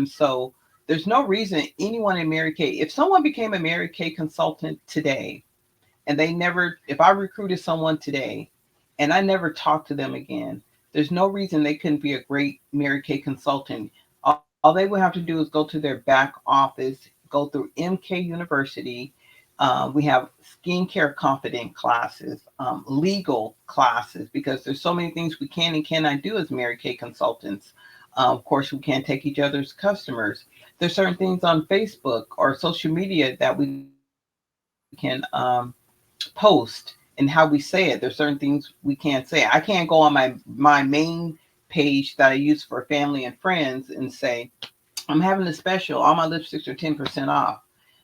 So there's no reason anyone in Mary Kay, if someone became a Mary Kay consultant today, and if I recruited someone today and I never talked to them again. There's no reason they couldn't be a great Mary Kay consultant. All they would have to do is go to their back office, go through MK University. We have skincare confident classes, legal classes, because there's so many things we can and cannot do as Mary Kay consultants. Of course, we can't take each other's customers. There's certain things on Facebook or social media that we can post and how we say it. There's certain things we can't say. I can't go on my main page that I use for family and friends and say, I'm having a special. All my lipsticks are 10% off.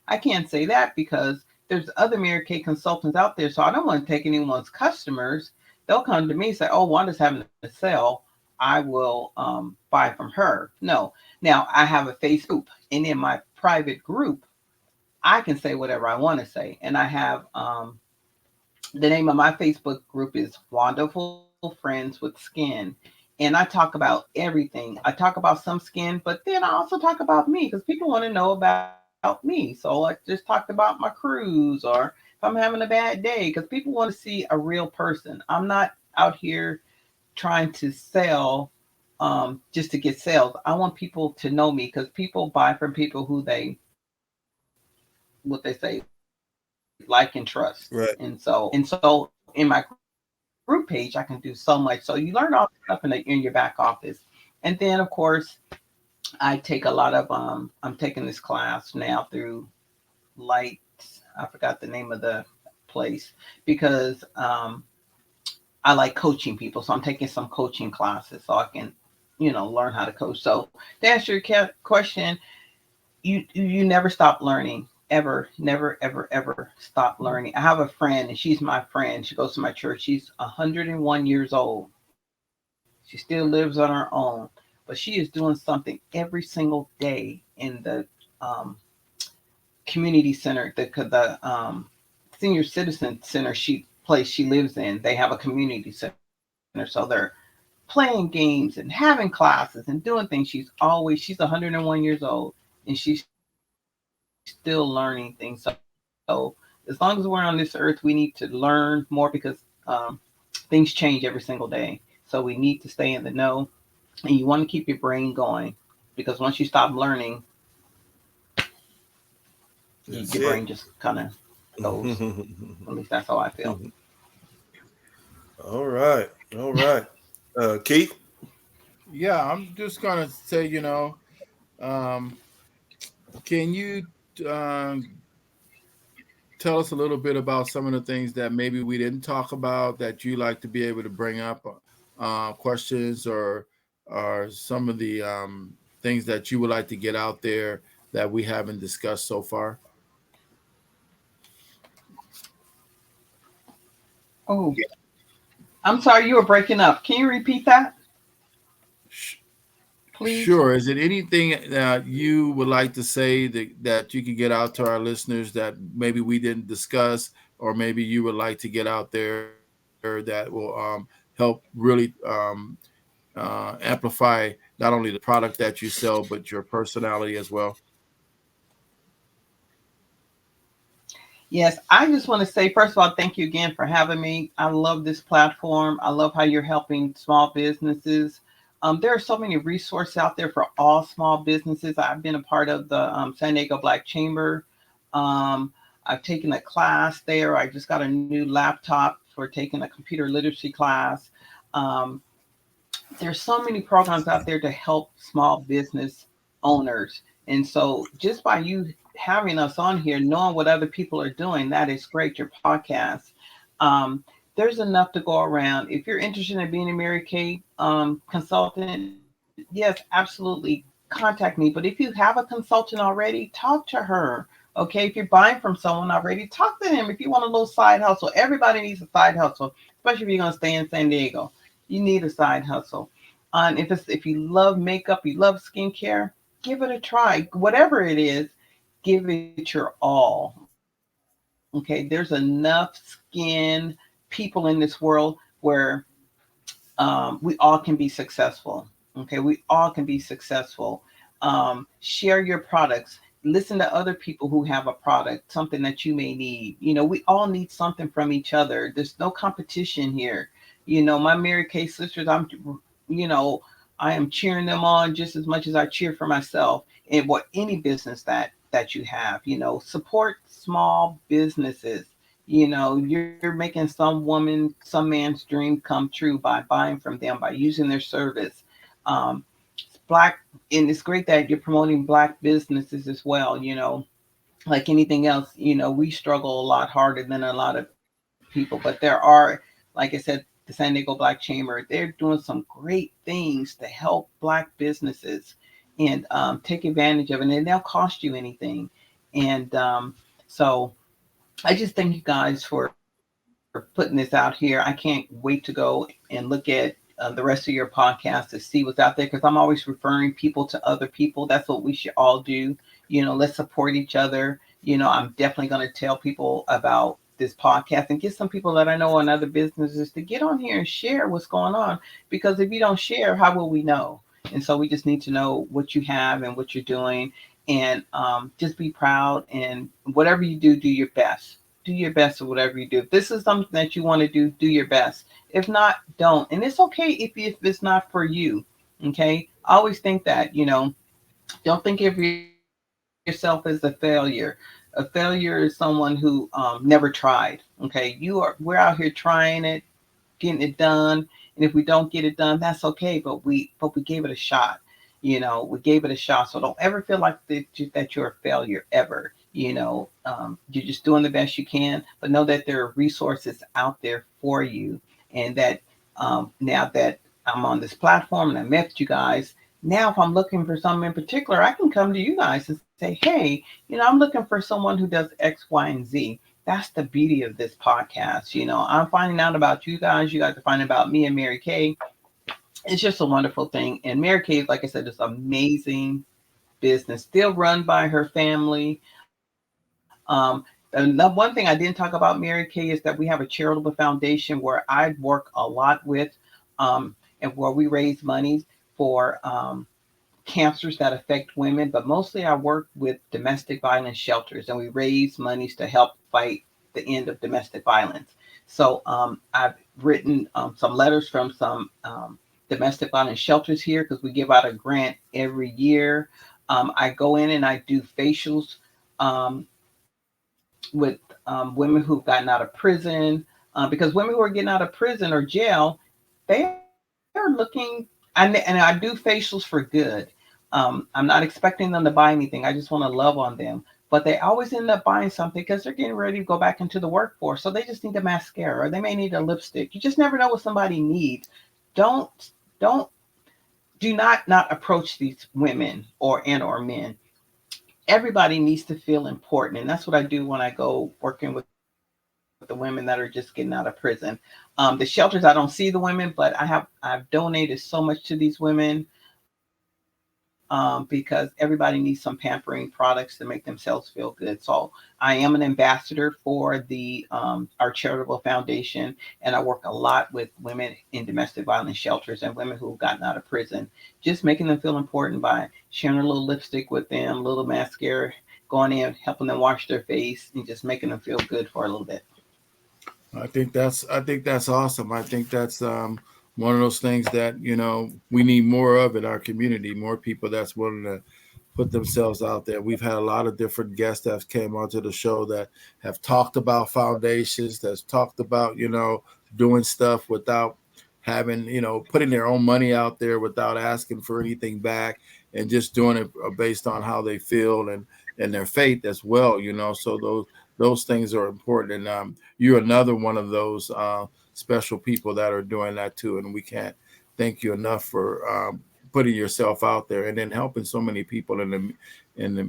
I can't say that because there's other Mary Kay consultants out there. So I don't want to take anyone's customers. They'll come to me and say, oh, Wanda's having a sale. I will buy from her. No. Now I have a Facebook, and in my private group, I can say whatever I want to say. And I have the name of my Facebook group is Wonderful Friends with Skin. And I talk about everything. I talk about some skin, but then I also talk about me because people want to know about me. So I just talked about my cruise, or if I'm having a bad day, because people want to see a real person. I'm not out here trying to sell just to get sales. I want people to know me because people buy from people who what they say, like and trust. Right. And so in my group page, I can do so much. So you learn all this stuff in your back office. And then of course, I take a lot of I'm taking this class now through Light. I forgot the name of the place because I like coaching people. So I'm taking some coaching classes so I can, learn how to coach. So to answer your question, you never stop learning. Ever, never, ever, ever stop learning. I have a friend, and she's my friend. She goes to my church. She's 101 years old. She still lives on her own, but she is doing something every single day in the um, community center, the senior citizen center she lives in. They have a community center, so they're playing games and having classes and doing things. She's 101 years old, and she's still learning things. So as long as we're on this earth, we need to learn more because things change every single day. So we need to stay in the know, and you want to keep your brain going because once you stop learning, your brain That's just it. kind of goes. At least that's how I feel. All right. All right. Keith? Yeah, I'm just gonna say, um, can you um, tell us a little bit about some of the things that maybe we didn't talk about that you like to be able to bring up, questions or some of the things that you would like to get out there that we haven't discussed so far? Oh, I'm sorry, you were breaking up. Can you repeat that, please? Sure. Is it anything that you would like to say that you could get out to our listeners that maybe we didn't discuss, or maybe you would like to get out there that will help really amplify not only the product that you sell, but your personality as well? Yes, I just want to say, first of all, thank you again for having me. I love this platform. I love how you're helping small businesses. There are so many resources out there for all small businesses. I've been a part of the San Diego Black Chamber. Um, I've taken a class there. I just got a new laptop for taking a computer literacy class. Um, there's so many programs out there to help small business owners. And so just by you having us on here, knowing what other people are doing, that is great, your podcast. Um, there's enough to go around. If you're interested in being a Mary Kay consultant, yes, absolutely contact me. But if you have a consultant already, talk to her. Okay, if you're buying from someone already, talk to them. If you want a little side hustle, everybody needs a side hustle, especially if you're going to stay in San Diego. You need a side hustle. And if you love makeup, you love skincare, give it a try. Whatever it is, give it your all. Okay, there's enough skin people in this world where we all can be successful. Okay, we all can be successful. Share your products. Listen to other people who have a product, something that you may need. We all need something from each other. There's no competition here. My Mary Kay sisters, you know, I am cheering them on just as much as I cheer for myself. And what any business that you have, support small businesses. You're making some man's dream come true by buying from them, by using their service. Um, Black, and it's great that you're promoting Black businesses as well. Like anything else, we struggle a lot harder than a lot of people, but there are, like I said, the San Diego Black Chamber, they're doing some great things to help Black businesses and take advantage of it, and they'll cost you anything. And so I just thank you guys for putting this out here. I can't wait to go and look at the rest of your podcast to see what's out there, because I'm always referring people to other people. That's what we should all do. Let's support each other. I'm definitely going to tell people about this podcast and get some people that I know in other businesses to get on here and share what's going on. Because if you don't share, how will we know? And so we just need to know what you have and what you're doing, and just be proud. And whatever you do, do your best. Do your best at whatever you do. If this is something that you want to do your best. If not, don't. And it's okay if it's not for you. Okay. I always think that, don't think of yourself as a failure. A failure is someone who never tried. Okay. We're out here trying it, getting it done. And if we don't get it done, that's okay. But we gave it a shot. We gave it a shot. So don't ever feel like that you're a failure ever. You're just doing the best you can, but know that there are resources out there for you. And that now that I'm on this platform and I met you guys, now if I'm looking for something in particular, I can come to you guys and say, hey, I'm looking for someone who does X, Y, and Z. That's the beauty of this podcast. I'm finding out about you guys. You guys are finding about me and Mary Kay. It's just a wonderful thing. And Mary Kay, like I said, is amazing business, still run by her family. The one thing I didn't talk about Mary Kay is that we have a charitable foundation where I work a lot with, and where we raise money for cancers that affect women. But mostly I work with domestic violence shelters, and we raise monies to help fight the end of domestic violence. So I've written some letters from some domestic violence shelters here, because we give out a grant every year. I go in and I do facials um, with women who've gotten out of prison, because women who are getting out of prison or jail, they are looking, and I do facials for good. I'm not expecting them to buy anything. I just want to love on them. But they always end up buying something because they're getting ready to go back into the workforce. So they just need a mascara, or they may need a lipstick. You just never know what somebody needs. Don't don't do not approach these women or men. Everybody needs to feel important, and that's what I do when I go working with the women that are just getting out of prison. The shelters, I don't see the women, but I've donated so much to these women, because everybody needs some pampering products to make themselves feel good. So I am an ambassador for the our charitable foundation, and I work a lot with women in domestic violence shelters and women who've gotten out of prison, just making them feel important by sharing a little lipstick with them, a little mascara, going in, helping them wash their face, and just making them feel good for a little bit. I think that's awesome. I think that's one of those things that we need more of in our community. More people that's willing to put themselves out there. We've had a lot of different guests that came onto the show that have talked about foundations, that's talked about doing stuff without having putting their own money out there without asking for anything back, and just doing it based on how they feel and their faith as well. So those things are important, and you're another one of those special people that are doing that too. And we can't thank you enough for putting yourself out there and then helping so many people in the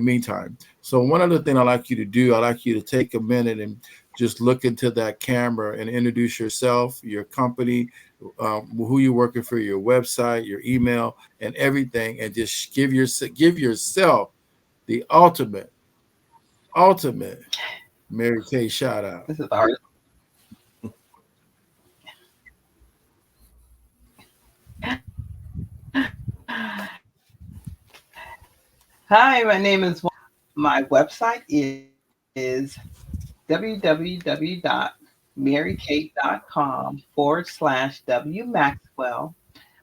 meantime. So one other thing I like you to do, I like you to take a minute and just look into that camera and introduce yourself, your company, who you're working for, your website, your email, and everything, and just give yourself the ultimate Mary Kay shout out. This is the hardest. Hi, my name is. My website is www.maryk.com. marykate.com/W Maxwell.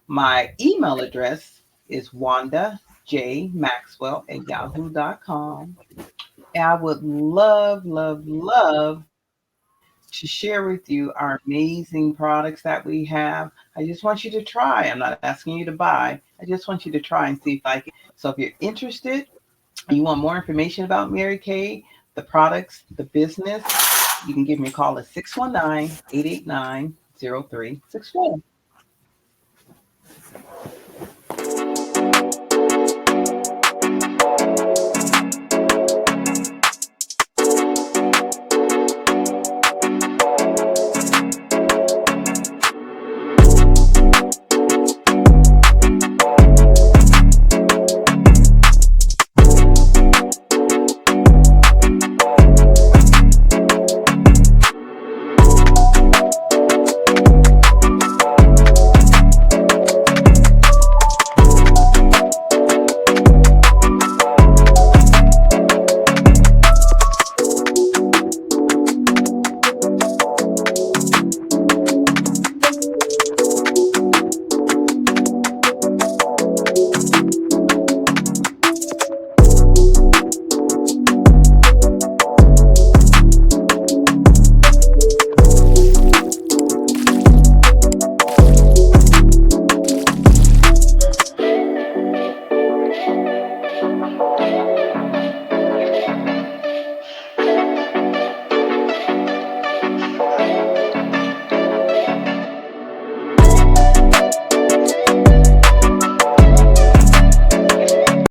My email address is wandajmaxwell@yahoo.com. And I would love, love, love to share with you our amazing products that we have. I just want you to try. I'm not asking you to buy. I just want you to try and see if you like it. So if you're interested and you want more information about Mary Kay, the products, the business, you can give me a call at 619-889-0364.